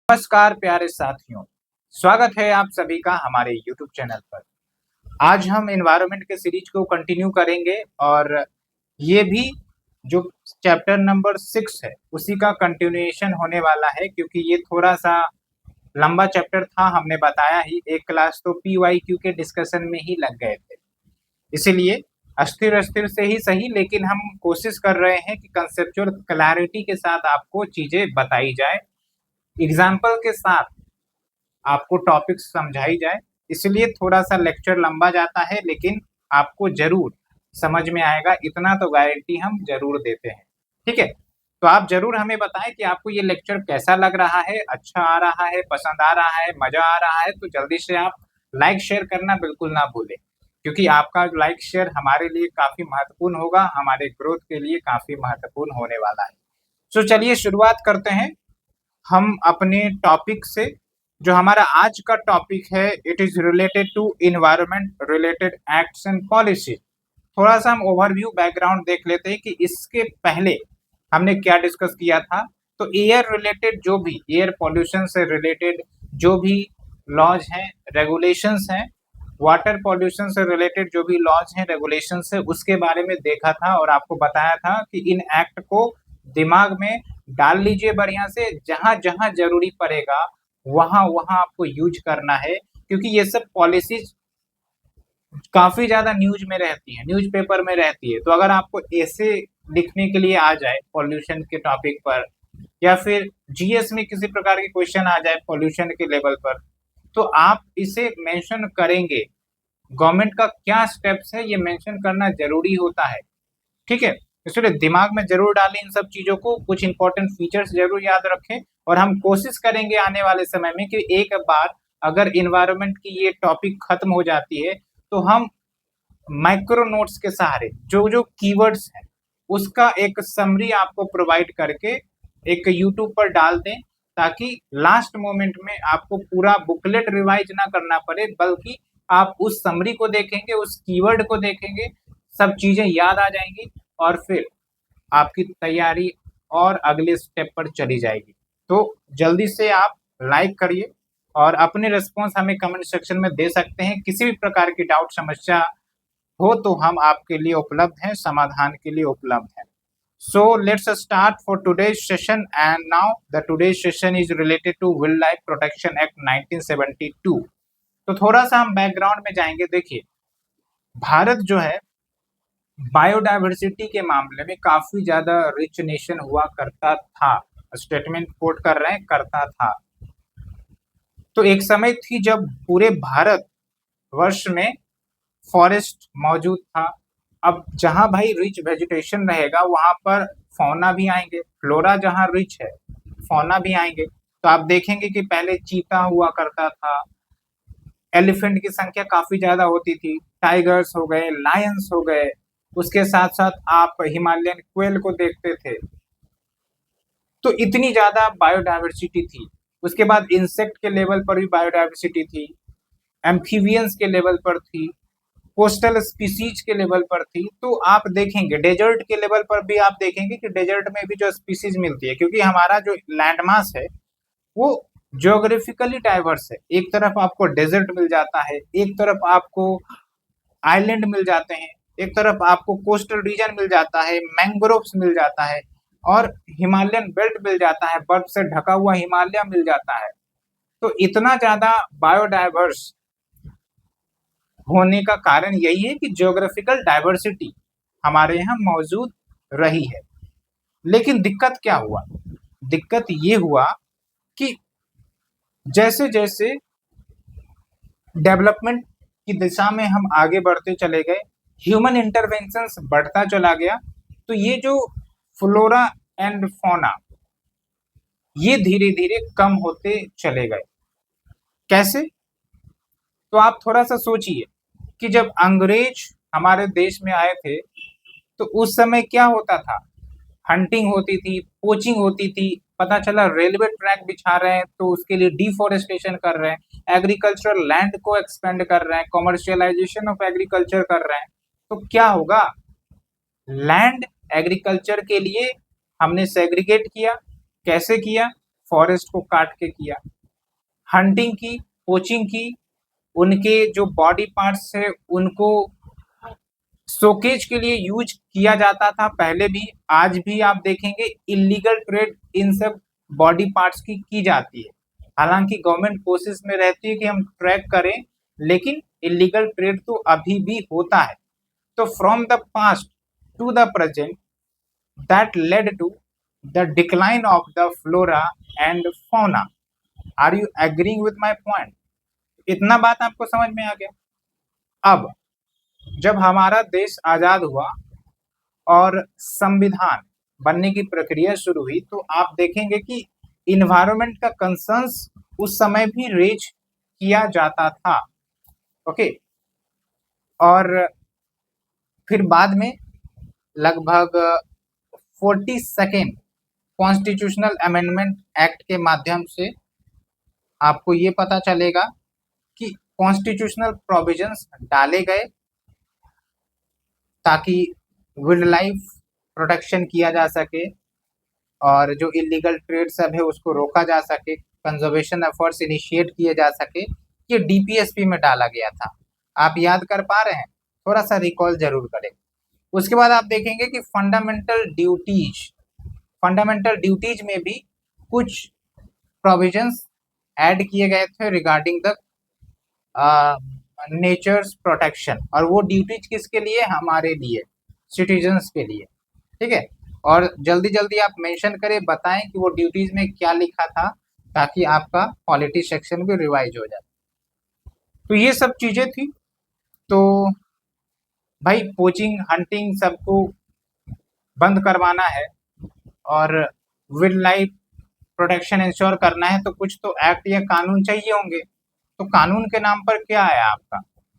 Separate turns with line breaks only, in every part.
नमस्कार प्यारे साथियों, स्वागत है आप सभी का हमारे YouTube चैनल पर। आज हम एनवायरनमेंट के सीरीज को कंटिन्यू करेंगे और ये भी जो चैप्टर नंबर 6 है उसी का कंटिन्यूएशन होने वाला है, क्योंकि ये थोड़ा-सा लंबा चैप्टर था। हमने बताया ही, एक क्लास तो PYQ के डिस्कशन में ही लग गए थे। इसीलिए अस्थिर-अस्थिर से ही सही, लेकिन हम कोशिश कर रहे हैं कि कंसेप्चुअल क्लैरिटी के साथ आपको चीज़ें बताई जाए, एग्ज़ाम्पल के साथ आपको टॉपिक समझाई जाए। इसलिए थोड़ा-सा लेक्चर लंबा जाता है, लेकिन आपको ज़रूर समझ में आएगा, इतना तो गारंटी हम ज़रूर देते हैं। ठीक है? तो आप ज़रूर हमें बताएँ कि आपको ये लेक्चर कैसा लग रहा है, अच्छा आ रहा है, पसंद आ रहा है, मज़ा आ रहा है? तो जल्दी से आप लाइक शेयर करना बिल्कुल ना भूलें, क्योंकि आपका लाइक शेयर हमारे लिए काफ़ी महत्वपूर्ण होगा, हमारे ग्रोथ के लिए काफ़ी महत्वपूर्ण होने वाला है। सो चलिए शुरुआत करते हैं हम अपने टॉपिक से। जो हमारा आज का टॉपिक है, it is related to environment related acts and policy. थोड़ा सा हम ओवरव्यू बैकग्राउंड देख लेते हैं कि इसके पहले हमने क्या डिस्कस किया था। तो एयर रिलेटेड, जो भी एयर पॉल्यूशन से रिलेटेड जो भी लॉज हैं, रेगुलेशंस हैं, वाटर पॉल्यूशन से रिलेटेड जो भी लॉज हैं, रेगुलेशंस है, उसके बारे में देखा था और आपको बताया था कि इन एक्ट को दिमाग में डाल लीजिए बढ़िया से। जहां जहां जरूरी पड़ेगा वहां वहां आपको यूज करना है, क्योंकि ये सब पॉलिसीज काफी ज्यादा न्यूज में रहती है, न्यूज़पेपर में रहती है। तो अगर आपको ऐसे लिखने के लिए आ जाए पॉल्यूशन के टॉपिक पर, या फिर जीएस में किसी प्रकार के क्वेश्चन आ जाए पॉल्यूशन के लेवल पर, तो आप इसे मेंशन करेंगे। गवर्नमेंट का क्या स्टेप्स है ये मेंशन करना जरूरी होता है। ठीक है? इसलिए दिमाग में ज़रूर डालें इन सब चीज़ों को, कुछ इंपॉर्टेंट फीचर्स ज़रूर याद रखें। और हम कोशिश करेंगे आने वाले समय में कि एक बार अगर एनवायरनमेंट की ये टॉपिक खत्म हो जाती है, तो हम माइक्रो नोट्स के सहारे जो कीवर्ड्स हैं उसका एक समरी आपको प्रोवाइड करके एक यूट्यूब पर डाल दें, ताकि लास्ट मोमेंट में आपको पूरा बुकलेट रिवाइज ना करना पड़े, बल्कि आप उस समरी को देखेंगे, उस कीवर्ड को देखेंगे, सब चीज़ें याद आ जाएंगी और फिर आपकी तैयारी और अगले स्टेप पर चली जाएगी। तो जल्दी से आप लाइक करिए और अपने रिस्पॉन्स हमें कमेंट सेक्शन में दे सकते हैं। किसी भी प्रकार की डाउट समस्या हो तो हम आपके लिए उपलब्ध हैं, समाधान के लिए उपलब्ध हैं। So let's start for today's session, and now the today's session is related to Wildlife Protection Act 1972। तो थोड़ा सा हम बैकग्राउंड में जाएंगे। देखिए, भारत जो है बायोडायवर्सिटी के मामले में काफी ज्यादा रिच नेशन हुआ करता था। स्टेटमेंट कोट कर रहे हैं, करता था। तो एक समय थी जब पूरे भारत वर्ष में फॉरेस्ट मौजूद था। अब जहां भाई रिच वेजिटेशन रहेगा वहां पर फौना भी आएंगे, फ्लोरा जहां रिच है फौना भी आएंगे। तो आप देखेंगे कि पहले चीता हुआ करता था, एलिफेंट की संख्या काफी ज्यादा होती थी, टाइगर्स हो गए, लायंस हो गए, उसके साथ साथ आप हिमालयन क्वेल को देखते थे। तो इतनी ज्यादा बायोडायवर्सिटी थी। उसके बाद इंसेक्ट के लेवल पर भी बायोडायवर्सिटी थी, एम्फीबियंस के लेवल पर थी, कोस्टल स्पीसीज के लेवल पर थी। तो आप देखेंगे डेजर्ट के लेवल पर भी आप देखेंगे कि डेजर्ट में भी जो स्पीसीज मिलती है, क्योंकि हमारा जो लैंडमास है वो ज्योग्राफिकली डाइवर्स है। एक तरफ आपको डेजर्ट मिल जाता है, एक तरफ आपको आइलैंड मिल जाते हैं, एक तरफ आपको कोस्टल रीजन मिल जाता है, मैंग्रोव्स मिल जाता है, और हिमालयन बेल्ट मिल जाता है, बर्फ से ढका हुआ हिमालय मिल जाता है। तो इतना ज्यादा बायोडाइवर्स होने का कारण यही है कि ज्योग्राफिकल डाइवर्सिटी हमारे यहाँ मौजूद रही है। लेकिन दिक्कत क्या हुआ? दिक्कत ये हुआ कि जैसे जैसे डेवलपमेंट की दिशा में हम आगे बढ़ते चले गए, ह्यूमन इंटरवेंशंस बढ़ता चला गया, तो ये जो फ्लोरा एंड फौना ये धीरे धीरे कम होते चले गए। कैसे? तो आप थोड़ा सा सोचिए कि जब अंग्रेज हमारे देश में आए थे तो उस समय क्या होता था? हंटिंग होती थी, पोचिंग होती थी। पता चला रेलवे ट्रैक बिछा रहे हैं तो उसके लिए डिफोरेस्टेशन कर रहे हैं, एग्रीकल्चरल लैंड को एक्सपेंड कर रहे हैं, कॉमर्शियलाइजेशन ऑफ एग्रीकल्चर कर रहे हैं। तो क्या होगा? लैंड एग्रीकल्चर के लिए हमने सेग्रीगेट किया। कैसे किया? फॉरेस्ट को काट के किया, हंटिंग की, पोचिंग की, उनके जो बॉडी पार्ट्स है उनको शोकेज के लिए यूज किया जाता था पहले भी, आज भी आप देखेंगे इलीगल ट्रेड इन सब बॉडी पार्ट्स की जाती है। हालांकि गवर्नमेंट कोशिश में रहती है कि हम ट्रैक करें, लेकिन इलीगल ट्रेड तो अभी भी होता है। तो from the past to the present that led to the decline of the flora and fauna. Are you agreeing with my point? इतना बात आपको समझ में आ गया। अब जब हमारा देश आजाद हुआ और संविधान बनने की प्रक्रिया शुरू हुई, तो आप देखेंगे कि इन्वायरमेंट का कंसर्न्स उस समय भी रेज किया जाता था। ओके, और फिर बाद में लगभग 42nd कॉन्स्टिट्यूशनल अमेंडमेंट एक्ट के माध्यम से आपको ये पता चलेगा कि कॉन्स्टिट्यूशनल प्रोविजंस डाले गए ताकि वाइल्ड लाइफ प्रोटेक्शन किया जा सके और जो इलीगल ट्रेड सब है उसको रोका जा सके, कंजर्वेशन एफर्ट्स इनिशिएट किए जा सके। ये डीपीएसपी में डाला गया था। आप याद कर पा रहे हैं? थोड़ा सा रिकॉल जरूर करें। उसके बाद आप देखेंगे कि फंडामेंटल ड्यूटीज में भी कुछ प्रोविजंस ऐड किए गए थे रिगार्डिंग द नेचर्स प्रोटेक्शन, और वो ड्यूटीज किसके लिए? हमारे लिए, सिटीजन्स के लिए। ठीक है, और जल्दी जल्दी आप मेंशन करें, बताएं कि वो ड्यूटीज में क्या लिखा था, ताकि आपका पॉलिटी सेक्शन भी रिवाइज हो जाए। तो ये सब चीजें थी। तो भाई पोचिंग, हंटिंग सबको बंद करवाना है और वाइल्ड लाइफ प्रोटेक्शन इंश्योर करना है, तो कुछ तो एक्ट या कानून चाहिए होंगे। तो कानून के नाम पर क्या आया आपका?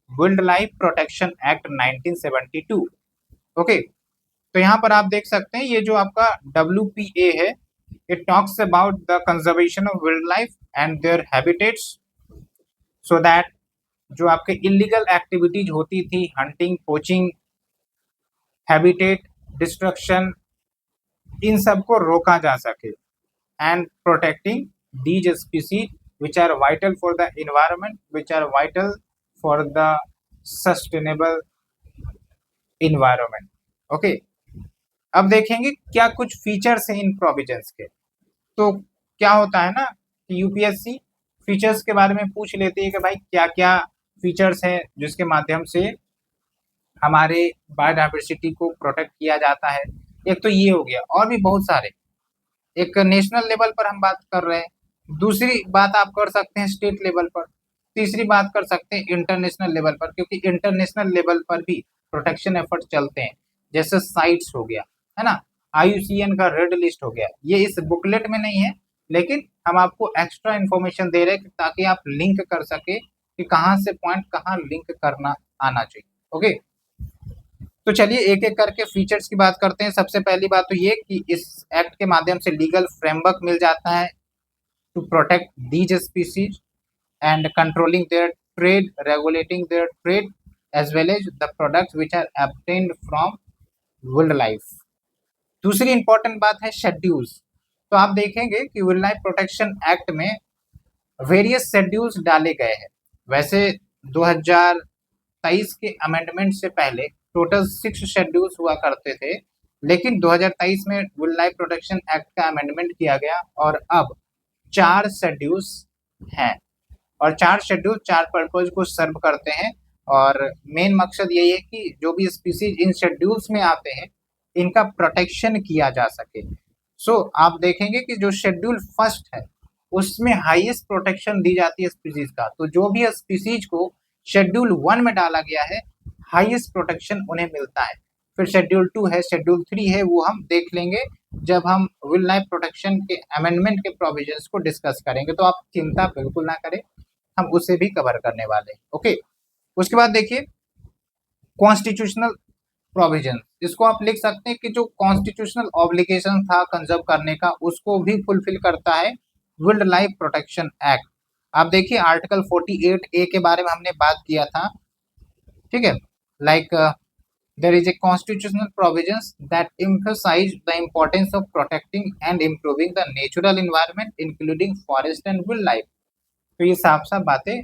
Wild life protection act 1972। Okay, तो यहाँ पर आप देख सकते हैं ये जो आपका WPA है, it talks about the conservation of wild life and there habitats, so that जो आपके इलीगल एक्टिविटीज होती थी, हंटिंग, पोचिंग, हैबिटेट डिस्ट्रक्शन, इन सब को रोका जा सके, and protecting these species which are vital for the environment, which are vital for the sustainable environment. Okay, अब देखेंगे क्या कुछ फीचर्स हैं इन प्रोविजंस के। तो क्या होता है ना कि यूपीएससी फीचर्स के बारे में पूछ लेती है कि भाई क्या क्या फीचर्स हैं जिसके माध्यम से हमारे बायोडाइवर्सिटी को प्रोटेक्ट किया जाता है। एक तो ये हो गया, और भी बहुत सारे। एक नेशनल लेवल पर हम बात कर रहे हैं, दूसरी बात आप कर सकते हैं स्टेट लेवल पर, तीसरी बात कर सकते हैं इंटरनेशनल लेवल पर, क्योंकि इंटरनेशनल लेवल पर भी प्रोटेक्शन एफर्ट चलते हैं। जैसे साइट्स हो गया, है ना, IUCN का रेड लिस्ट हो गया। ये इस बुकलेट में नहीं है, लेकिन हम आपको एक्स्ट्रा इन्फॉर्मेशन दे रहे हैं ताकि आप लिंक कर सके कि कहाँ से पॉइंट कहाँ लिंक करना आना चाहिए। ओके, तो चलिए एक एक करके फीचर्स की बात करते हैं। सबसे पहली बात तो ये कि इस एक्ट के माध्यम से लीगल फ्रेमवर्क मिल जाता है to protect these species and controlling their trade, regulating their trade, as well as the products which are obtained from wildlife. दूसरी इंपॉर्टेंट बात है शेड्यूल्स। तो आप देखेंगे कि वाइल्ड लाइफ प्रोटेक्शन एक्ट में वेरियस शेड्यूल्स डाले गए हैं। वैसे 2023 के अमेंडमेंट से पहले टोटल 6 शेड्यूल्स हुआ करते थे, लेकिन 2023 में वाइल्ड लाइफ प्रोटेक्शन एक्ट का अमेंडमेंट किया गया और अब 4 शेड्यूल्स हैं, और 4 शेड्यूल 4 पर्पज को सर्व करते हैं। और मेन मकसद यही है कि जो भी स्पीसीज इन शेड्यूल्स में आते हैं इनका प्रोटेक्शन किया जा सके। सो आप देखेंगे कि जो शेड्यूल फर्स्ट है उसमें हाईएस्ट प्रोटेक्शन दी जाती है स्पीसीज का। तो जो भी स्पीसीज को शेड्यूल 1 में डाला गया है, हाईएस्ट प्रोटेक्शन उन्हें मिलता है। फिर शेड्यूल 2 है, शेड्यूल 3 है, वो हम देख लेंगे जब हम वाइल्ड लाइफ प्रोटेक्शन के अमेंडमेंट के प्रोविजंस को डिस्कस करेंगे। तो आप चिंता बिल्कुल ना करें, हम उसे भी कवर करने वाले हैं। ओके, उसके बाद देखिए कॉन्स्टिट्यूशनल प्रोविजन, इसको आप लिख सकते हैं कि जो कॉन्स्टिट्यूशनल ऑब्लिगेशन था कंजर्व करने का, उसको भी फुलफिल करता है वाइल्ड लाइफ प्रोटेक्शन एक्ट। आप देखिए आर्टिकल 48A के बारे में हमने बात किया था। ठीक है, like there is a constitutional provisions that emphasize the importance of protecting and improving the natural environment including forest and wildlife। तो ये साफ साफ बातें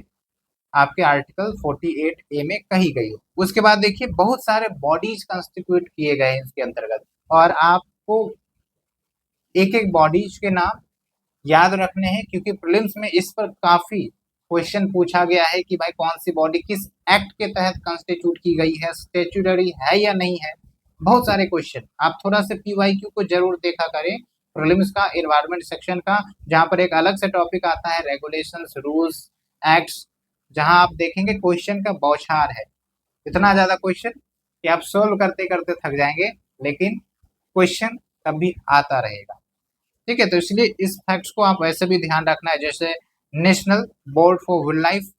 आपके आर्टिकल 48 ए में कही गई है। उसके बाद देखिए बहुत सारे बॉडीज कंस्टिट्यूट किए गए हैं इसके अंतर्गत, और आपको एक एक बॉडीज के नाम याद रखने हैं क्योंकि प्रीलिम्स में इस पर काफी क्वेश्चन पूछा गया है कि भाई कौन सी बॉडी किस एक्ट के तहत कंस्टिट्यूट की गई है, स्टेचुटरी है या नहीं है। बहुत सारे क्वेश्चन आप थोड़ा सा पीवाईक्यू को जरूर देखा करें प्रीलिम्स का एनवायरमेंट सेक्शन का, जहां पर एक अलग से टॉपिक आता है रेगुलेशंस, रूल्स, एक्ट्स, जहां आप देखेंगे क्वेश्चन का बौछार है, इतना ज्यादा क्वेश्चन कि आप सोल्व करते करते थक जाएंगे, लेकिन क्वेश्चन कभी आता रहेगा। ठीक है, तो इसलिए इस फैक्ट्स को आप वैसे भी ध्यान रखना है, जैसे national board for wild life,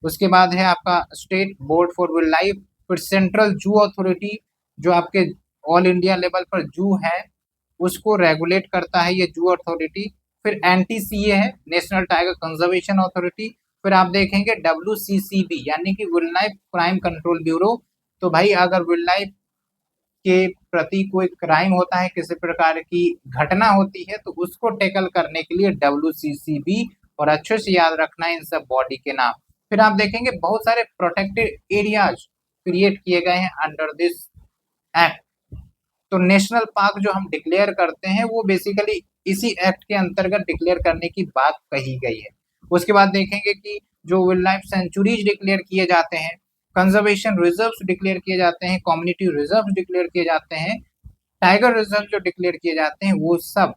उसके बाद है आपका state board for wild life, फिर सेंट्रल जू अथॉरिटी जो आपके ऑल इंडिया लेवल पर जू है उसको रेगुलेट करता है ये जू अथॉरिटी, फिर एनटीसीए है नेशनल टाइगर कंजर्वेशन अथॉरिटी, फिर आप देखेंगे WCCB यानी कि wild life crime control bureau. तो भाई अगर वाइल्ड लाइफ के प्रति कोई क्राइम होता है, किसी प्रकार की घटना होती है, तो उसको टैकल करने के लिए WCCB, और अच्छे से याद रखना है इन सब बॉडी के नाम। फिर आप देखेंगे बहुत सारे प्रोटेक्टेड एरियाज क्रिएट किए गए हैं अंडर दिस एक्ट। तो नेशनल पार्क जो हम डिक्लेयर करते हैं वो बेसिकली इसी एक्ट के अंतर्गत डिक्लेयर करने की बात कही गई है। उसके बाद देखेंगे कि जो वाइल्ड लाइफ सेंचुरीज डिक्लेयर किए जाते हैं, कंजर्वेशन रिजर्व्स डिक्लेयर किए जाते हैं, कम्युनिटी रिजर्व्स डिक्लेयर किए जाते हैं, टाइगर रिजर्व जो डिक्लेयर किए जाते हैं, वो सब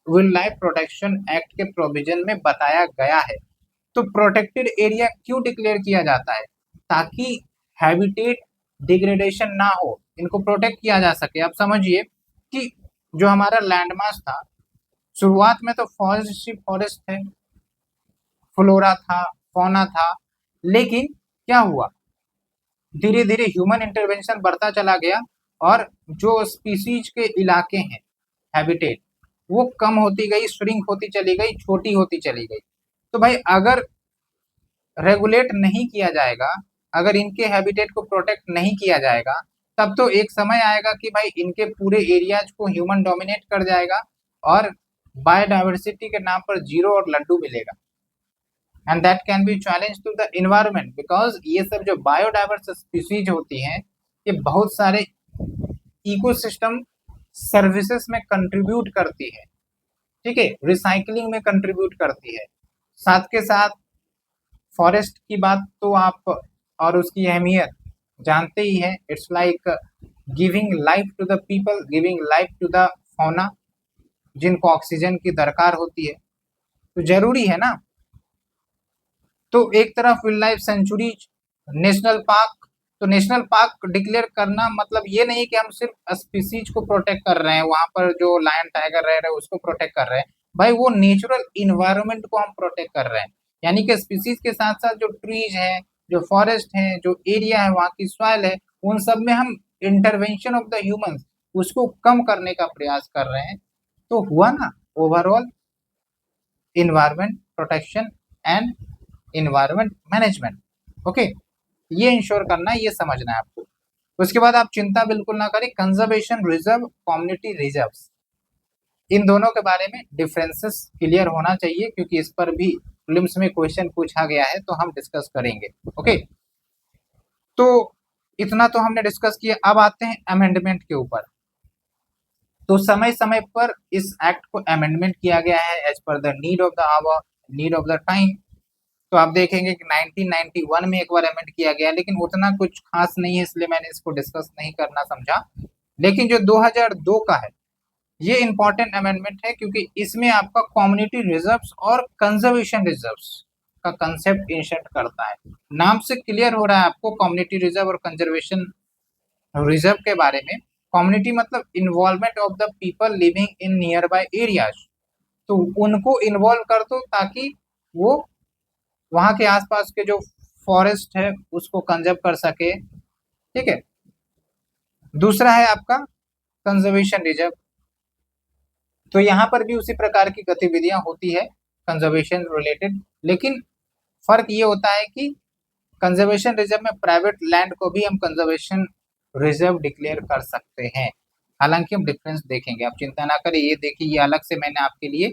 वाइल्ड लाइफ प्रोटेक्शन एक्ट के प्रोविजन में बताया गया है। तो प्रोटेक्टेड एरिया क्यों डिक्लेयर किया जाता है? ताकि हैबिटेट डिग्रेडेशन ना हो, इनको प्रोटेक्ट किया जा सके। आप समझिए कि जो हमारा लैंडमास था, शुरुआत में तो फॉरेस्ट थे, फ्लोरा था, फौना था, लेकिन क्या हुआ, धीरे धीरे ह्यूमन इंटरवेंशन बढ़ता चला गया और जो स्पीसीज के इलाके हैं, हैबिटेट, वो कम होती गई, श्रिंक होती चली गई, छोटी होती चली गई। तो भाई अगर रेगुलेट नहीं किया जाएगा, अगर इनके हैबिटेट को प्रोटेक्ट नहीं किया जाएगा, तब तो एक समय आएगा कि भाई इनके पूरे एरियाज को ह्यूमन डोमिनेट कर जाएगा और बायोडाइवर्सिटी के नाम पर जीरो और लड्डू मिलेगा। And that can be challenge to the environment, because ये सब जो बायोडाइवर्स स्पीसीज होती हैं ये बहुत सारे इकोसिस्टम सर्विसेज में कंट्रीब्यूट करती है, ठीक है, रिसाइकलिंग में कंट्रीब्यूट करती है। साथ के साथ फॉरेस्ट की बात तो आप और उसकी अहमियत जानते ही हैं, it's like giving life to the people, giving life to the fauna, जिनको ऑक्सीजन की दरकार होती है, तो जरूरी है ना। तो एक तरफ wild life sanctuaries, national park, तो नेशनल पार्क डिक्लेयर करना मतलब ये नहीं कि हम सिर्फ स्पीसीज को प्रोटेक्ट कर रहे हैं, वहां पर जो लायन टाइगर रह रहे हैं उसको प्रोटेक्ट कर रहे हैं, भाई वो नेचुरल इन्वायरमेंट को हम प्रोटेक्ट कर रहे हैं। यानी कि स्पीसीज के साथ साथ जो ट्रीज है, जो फॉरेस्ट है, जो एरिया है, वहां की सॉइल है, उन सब में हम इंटरवेंशन ऑफ द ह्यूमंस उसको कम करने का प्रयास कर रहे हैं। तो हुआ ना overall environment protection and environment management. Okay, ये इंश्योर करना है, ये समझना है आपको। उसके बाद आप चिंता बिल्कुल ना करें, कंजर्वेशन रिजर्व, कम्युनिटी रिजर्व्स, इन दोनों के बारे में डिफरेंसेस क्लियर होना चाहिए क्योंकि इस पर भी प्रीलिम्स में क्वेश्चन पूछा गया है, तो हम डिस्कस करेंगे। ओके, तो इतना तो हमने डिस्कस किया। अब आते हैं अमेंडमेंट के ऊपर। तो समय समय पर इस एक्ट को अमेंडमेंट किया गया है as per the need of the hour, need of the time. तो आप देखेंगे कि 1991 में एक बार अमेंड किया गया, लेकिन उतना कुछ खास नहीं है, इसलिए मैंने इसको डिस्कस नहीं करना समझा। लेकिन जो 2002 का है ये इंपॉर्टेंट अमेंडमेंट है क्योंकि इसमें आपका कम्युनिटी रिजर्व्स और कंजर्वेशन रिजर्व्स का कंसेप्ट इंसर्ट करता है। नाम से क्लियर हो रहा है आपको कम्युनिटी रिजर्व और कंजर्वेशन रिजर्व के बारे में। कम्युनिटी मतलब involvement of the people living in near by areas, तो उनको इन्वॉल्व कर दो ताकि वो वहां के आसपास के जो फॉरेस्ट है उसको कंजर्व कर सके। ठीक है, दूसरा है आपका कंजर्वेशन रिजर्व, तो यहाँ पर भी उसी प्रकार की गतिविधियां होती है कंजर्वेशन रिलेटेड, लेकिन फर्क ये होता है कि कंजर्वेशन रिजर्व में प्राइवेट लैंड को भी हम कंजर्वेशन रिजर्व डिक्लेयर कर सकते हैं। हालांकि हम डिफरेंस देखेंगे, आप चिंता ना करें। ये देखिए, ये अलग से मैंने आपके लिए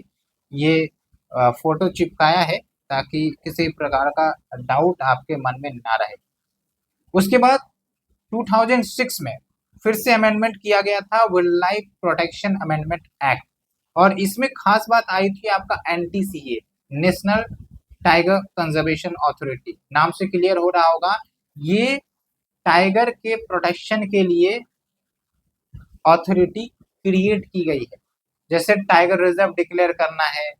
ये फोटो चिपकाया है ताकि किसी प्रकार का डाउट आपके मन में ना रहे। उसके बाद 2006 में फिर से अमेंडमेंट किया गया था, wild life protection amendment act, और इसमें खास बात आई थी आपका NTCA, national tiger conservation authority. नाम से क्लियर हो रहा होगा, ये टाइगर के प्रोटेक्शन के लिए अथॉरिटी क्रिएट की गई है। जैसे टाइगर रिजर्व डिक्लेयर करना है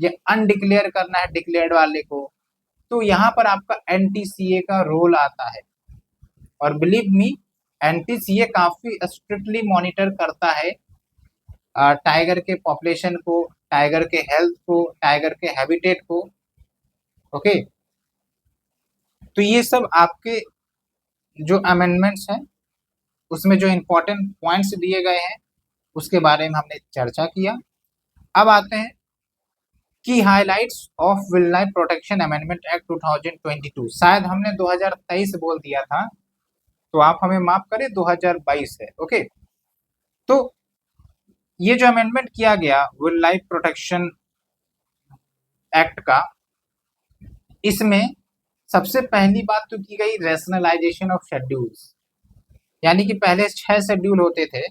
या अनडिक्लेयर करना है डिक्लेयर्ड वाले को, तो यहाँ पर आपका एनटीसीए का रोल आता है। और बिलीव मी, एनटीसीए काफी स्ट्रिक्टली मॉनिटर करता है टाइगर के पॉपुलेशन को, टाइगर के हेल्थ को, टाइगर के हैबिटेट को। ओके, तो ये सब आपके जो अमेंडमेंट्स हैं उसमें जो इम्पोर्टेंट पॉइंट्स दिए गए हैं उसके बारे में हमने चर्चा किया। अब आते हैं की highlights of wild life protection amendment act 2022। शायद हमने 2023 बोल दिया था, तो आप हमें माफ करें, 2022 है। ओके, तो ये जो अमेंडमेंट किया गया वाइल्ड लाइफ प्रोटेक्शन एक्ट का, इसमें सबसे पहली बात तो की गई रैशनलाइजेशन ऑफ शेड्यूल्स, यानी कि पहले 6 शेड्यूल होते थे,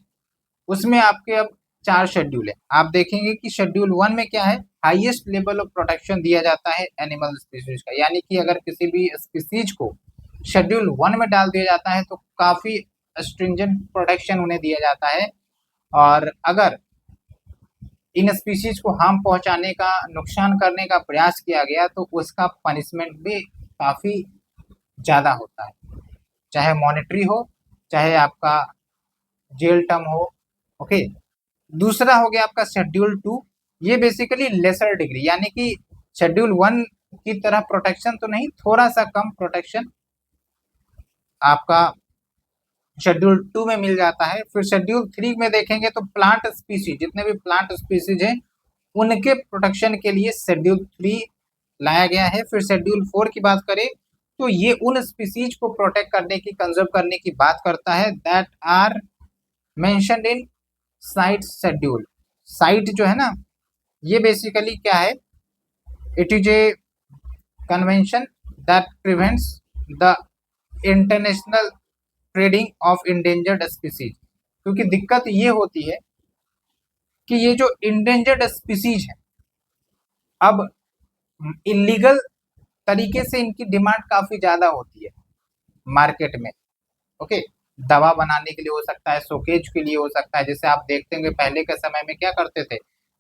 उसमें आपके अब 4 शेड्यूल है। आप देखेंगे कि शेड्यूल 1 में क्या है, हाईएस्ट लेवल ऑफ प्रोटेक्शन दिया जाता है एनिमल स्पीसीज का, यानी कि अगर किसी भी स्पीसीज को शेड्यूल 1 में डाल दिया जाता है तो काफी स्ट्रिंजेंट प्रोटेक्शन उन्हें दिया जाता है, और अगर इन स्पीसीज को हार्म पहुंचाने का, नुकसान करने का प्रयास किया गया तो उसका पनिशमेंट भी काफी ज्यादा होता है, चाहे मॉनेटरी हो, चाहे आपका जेल टर्म हो। ओके, दूसरा हो गया आपका शेड्यूल 2, ये बेसिकली लेसर डिग्री, यानी कि शेड्यूल 1 की तरह प्रोटेक्शन तो नहीं, थोड़ा सा कम प्रोटेक्शन आपका शेड्यूल 2 में मिल जाता है। फिर शेड्यूल 3 में देखेंगे तो प्लांट स्पीसीज, जितने भी प्लांट स्पीसीज हैं उनके प्रोटेक्शन के लिए शेड्यूल 3 लाया गया है। फिर शेड्यूल 4 की बात करें तो ये उन स्पीसीज को प्रोटेक्ट करने की, कंजर्व करने की बात करता है that are mentioned in CITES schedule. CITES जो है ना, ये बेसिकली क्या है, it is a convention that prevents the international trading of endangered species. क्योंकि दिक्कत ये होती है कि ये जो इंडेंजर्ड स्पीसीज है, अब इलीगल तरीके से इनकी डिमांड काफी ज्यादा होती है मार्केट में। ओके, दवा बनाने के लिए हो सकता है, शोकेज के लिए हो सकता है। जैसे आप देखते होंगे पहले के समय में क्या करते थे,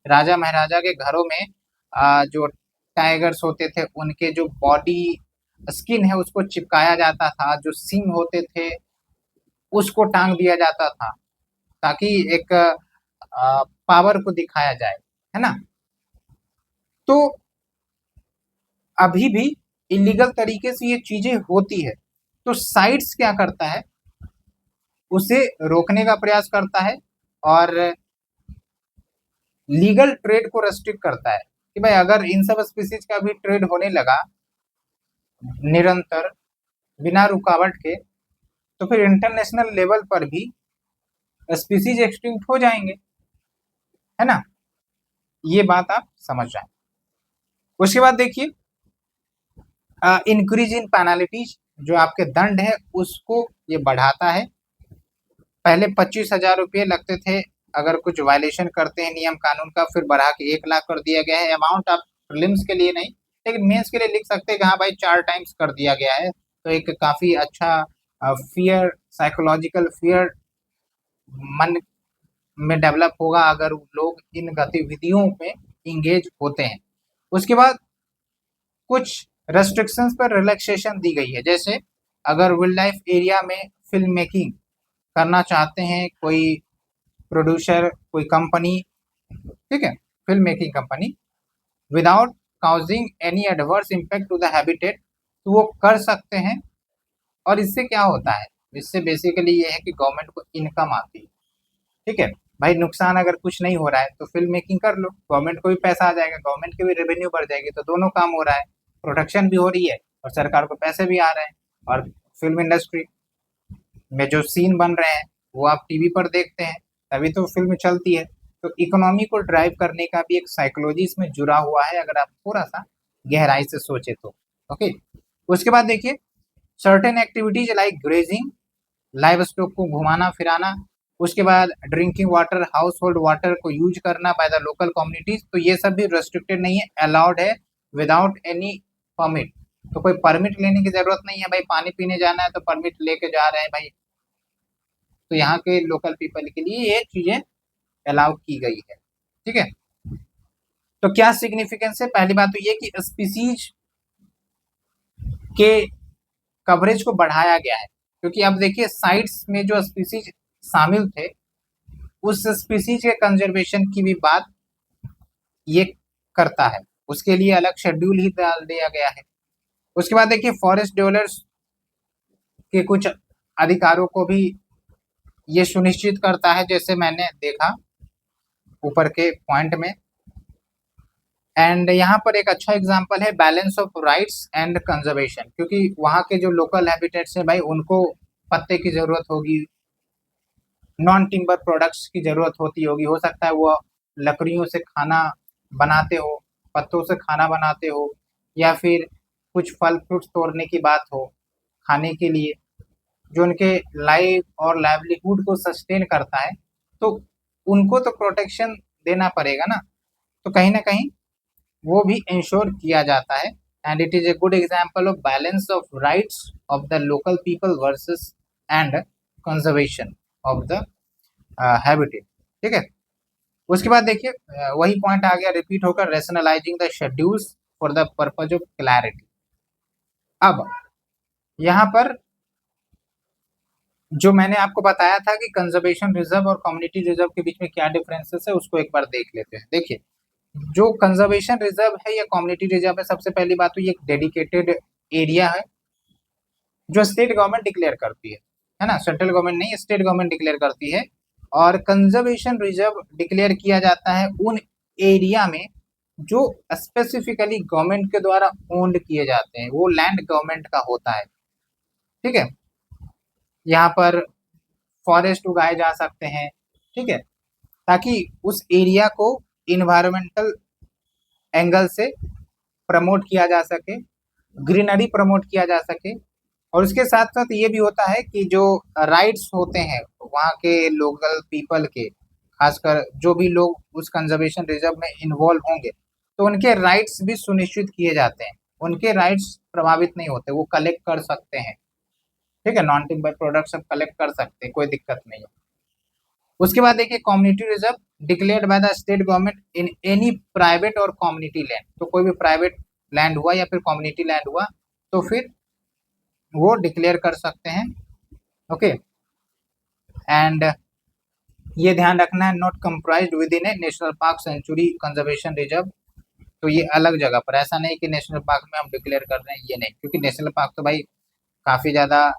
राजा महाराजा के घरों में जो टाइगर्स होते थे उनके जो बॉडी स्किन है उसको चिपकाया जाता था, जो सींग होते थे उसको टांग दिया जाता था, ताकि एक पावर को दिखाया जाए, है ना। तो अभी भी इलीगल तरीके से ये चीजें होती है, तो साइट्स क्या करता है, उसे रोकने का प्रयास करता है और लीगल ट्रेड को रेस्ट्रिक्ट करता है कि भाई अगर इन सब स्पीसीज का भी ट्रेड होने लगा निरंतर बिना रुकावट के, तो फिर इंटरनेशनल लेवल पर भी स्पीसीज एक्सटिंक्ट हो जाएंगे, है ना। ये बात आप समझ जाए। उसके बाद देखिए इंक्रीज इन पेनाल्टीज, जो आपके दंड है उसको ये बढ़ाता है। पहले 25,000 रुपये लगते थे अगर कुछ वायलेशन करते हैं नियम कानून का, फिर बढ़ा के 1 लाख कर दिया गया है। अमाउंट आप प्रीलिम्स के लिए नहीं, लेकिन मेंस के लिए लिख सकते हैं कि हाँ भाई 4 टाइम्स कर दिया गया है, तो एक काफी अच्छा फियर, साइकोलॉजिकल फियर मन में डेवलप होगा अगर लोग इन गतिविधियों में इंगेज होते हैं। उसके बाद कुछ रेस्ट्रिक्शंस पर रिलैक्सेशन दी गई है, जैसे अगर वाइल्ड लाइफ एरिया में फिल्म मेकिंग करना चाहते हैं कोई प्रोड्यूसर, कोई कंपनी, ठीक है, film making company, without causing any adverse impact to the habitat, तो वो कर सकते हैं। और इससे क्या होता है, इससे बेसिकली ये है कि गवर्नमेंट को इनकम आती है, ठीक है भाई। नुकसान अगर कुछ नहीं हो रहा है तो फिल्म मेकिंग कर लो, गवर्नमेंट को भी पैसा आ जाएगा, गवर्नमेंट की भी रेवेन्यू बढ़ जाएगी, तो दोनों काम हो रहा है, प्रोटेक्शन भी हो रही है और सरकार को पैसे भी आ रहे हैं, और फिल्म इंडस्ट्री में जो सीन बन रहे हैं वो आप टीवी पर देखते हैं, तभी तो फिल्म चलती है। तो इकोनॉमी को ड्राइव करने का भी एक साइकोलॉजी इसमें जुड़ा हुआ है, अगर आप थोड़ा सा गहराई से सोचे तो। ओके, उसके बाद देखिए certain activities like grazing, live stock को घुमाना फिराना, उसके बाद drinking water, house hold water को यूज करना बाय द लोकल कम्युनिटीज, तो ये सब भी रेस्ट्रिक्टेड नहीं है, अलाउड है विदाउट एनी परमिट। तो कोई परमिट लेने की जरूरत नहीं है भाई, पानी पीने जाना है तो परमिट लेके जा रहे हैं भाई। तो यहाँ के लोकल पीपल के लिए ये चीजें अलाउ की गई है। ठीक है, तो क्या सिग्निफिकेंस है? पहली बात तो ये कि स्पीसीज के कवरेज को बढ़ाया गया है, क्योंकि अब देखिए साइट्स में जो स्पीसीज शामिल थे उस स्पीसीज के कंजर्वेशन की भी बात ये करता है, उसके लिए अलग शेड्यूल ही डाल दिया गया है। उसके बाद देखिए फॉरेस्ट डेवलपर्स के कुछ अधिकारों को भी ये सुनिश्चित करता है, जैसे मैंने देखा ऊपर के पॉइंट में। एंड यहाँ पर एक अच्छा एग्जांपल है balance of rights and conservation, क्योंकि वहाँ के जो लोकल हैबिटेट्स हैं भाई उनको पत्ते की जरूरत होगी, नॉन टिम्बर प्रोडक्ट्स की जरूरत होती होगी, हो सकता है वो लकड़ियों से खाना बनाते हो, पत्तों से खाना बनाते हो, या फिर कुछ फल फ्रूट तोड़ने की बात हो खाने के लिए, जो उनके लाइफ और लाइवलीहुड को सस्टेन करता है, तो उनको तो प्रोटेक्शन देना पड़ेगा ना। तो कहीं ना कहीं वो भी इंश्योर किया जाता है। And it is a good example of balance of rights of the local people versus and conservation of the habitat. ठीक है, उसके बाद देखिए वही पॉइंट आ गया रिपीट होकर, rationalising the schedules for the purpose of clarity. अब यहाँ पर जो मैंने आपको बताया था कि कंजर्वेशन रिजर्व और कम्युनिटी रिजर्व के बीच में क्या डिफरेंसेस है, उसको एक बार देख लेते हैं। देखिए जो कंजर्वेशन रिजर्व है या कम्युनिटी रिजर्व है, सबसे पहली बात तो ये एक डेडिकेटेड एरिया है जो स्टेट गवर्नमेंट डिक्लेयर करती है ना, सेंट्रल गवर्नमेंट नहीं, स्टेट गवर्नमेंट डिक्लेयर करती है। और कंजर्वेशन रिजर्व डिक्लेयर किया जाता है उन एरिया में जो स्पेसिफिकली गवर्नमेंट के द्वारा ओन्ड किए जाते हैं, वो लैंड गवर्नमेंट का होता है। ठीक है, यहाँ पर फॉरेस्ट उगाए जा सकते हैं, ठीक है, ताकि उस एरिया को इन्वायरमेंटल एंगल से प्रमोट किया जा सके, ग्रीनरी प्रमोट किया जा सके। और उसके साथ साथ ये भी होता है कि जो राइट्स होते हैं वहाँ के लोकल पीपल के, खासकर जो भी लोग उस कंजर्वेशन रिजर्व में इन्वॉल्व होंगे, तो उनके राइट्स भी सुनिश्चित किए जाते हैं, उनके राइट्स प्रभावित नहीं होते, वो कलेक्ट कर सकते हैं। ठीक है, नॉन टिम्बर प्रोडक्ट सब कलेक्ट कर सकते हैं, कोई दिक्कत नहीं है। उसके बाद देखिए community reserve declared by the state government in any private और कम्युनिटी लैंड, तो कोई भी प्राइवेट लैंड हुआ या फिर कम्युनिटी लैंड हुआ तो फिर वो डिक्लेयर कर सकते हैं। ओके, एंड ये ध्यान रखना है not comprised within a national park, sanctuary, conservation reserve, तो ये अलग जगह पर, ऐसा नहीं कि नेशनल पार्क में हम डिक्लेयर कर रहे हैं, ये नहीं, क्योंकि नेशनल पार्क तो भाई काफी ज्यादा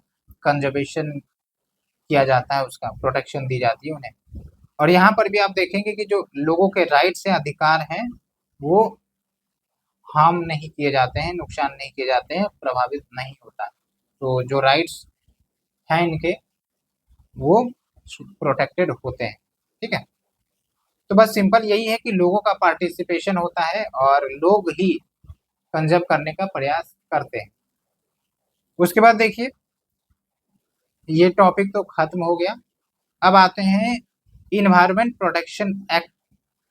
कंजर्वेशन किया जाता है, उसका प्रोटेक्शन दी जाती है उन्हें। और यहाँ पर भी आप देखेंगे कि जो लोगों के राइट्स हैं, अधिकार हैं, वो हार्म नहीं किए जाते हैं, नुकसान नहीं किए जाते हैं, प्रभावित नहीं होता। तो जो राइट्स हैं इनके वो प्रोटेक्टेड होते हैं। ठीक है, तो बस सिंपल यही है कि लोगों का पार्टिसिपेशन होता है और लोग ही कंजर्व करने का प्रयास करते हैं। उसके बाद देखिए ये टॉपिक तो खत्म हो गया। अब आते हैं इन्वायरमेंट प्रोटेक्शन एक्ट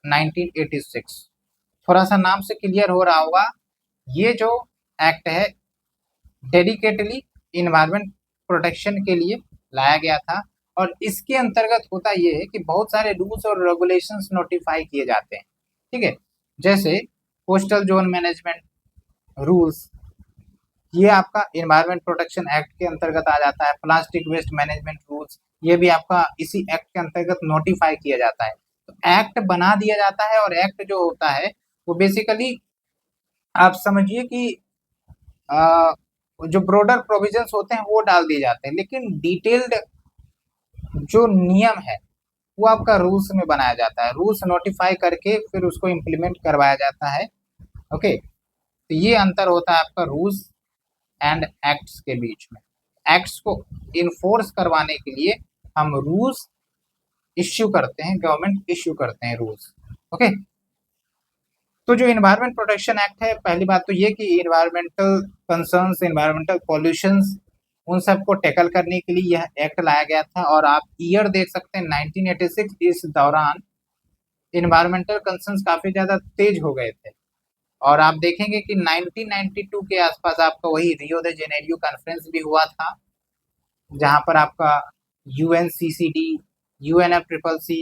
1986। थोड़ा सा नाम से क्लियर हो रहा होगा, ये जो एक्ट है डेडिकेटली इन्वायरमेंट प्रोटेक्शन के लिए लाया गया था। और इसके अंतर्गत होता ये है कि बहुत सारे रूल्स और रेगुलेशंस नोटिफाई किए जाते हैं। ठीक है, जैसे कोस्टल जोन मैनेजमेंट रूल्स, ये आपका इन्वायरमेंट प्रोटेक्शन एक्ट के अंतर्गत आ जाता है। प्लास्टिक वेस्ट मैनेजमेंट रूल्स, ये भी आपका इसी एक्ट के अंतर्गत नोटिफाई किया जाता है। तो एक्ट बना दिया जाता है और एक्ट जो होता है वो बेसिकली आप समझिए कि जो ब्रॉडर प्रोविजंस होते हैं वो डाल दिए जाते हैं, लेकिन डिटेल्ड जो नियम है वो आपका रूल्स में बनाया जाता है, रूल्स नोटिफाई करके फिर उसको इम्प्लीमेंट करवाया जाता है। ओके, तो ये अंतर होता है आपका रूल्स एंड एक्ट्स के बीच में। एक्ट्स को इन्फोर्स करवाने के लिए हम रूल्स इश्यू करते हैं, गवर्नमेंट इश्यू करते हैं रूल्स। ओके, तो जो इन्वायरमेंट प्रोटेक्शन एक्ट है, पहली बात तो ये कि इन्वायरमेंटल कंसर्न्स, इन्वायरमेंटल पॉल्यूशंस, उन सबको टैकल करने के लिए यह एक्ट लाया गया था। और आप ईयर देख सकते हैं 1986, इस दौरान इन्वायरमेंटल कंसर्न्स काफी ज्यादा तेज हो गए थे। और आप देखेंगे कि 1992 के आसपास आपका वही रियो दे जेनेरियो कॉन्फ्रेंस भी हुआ था, जहां पर आपका UNCCD, UNFCCC,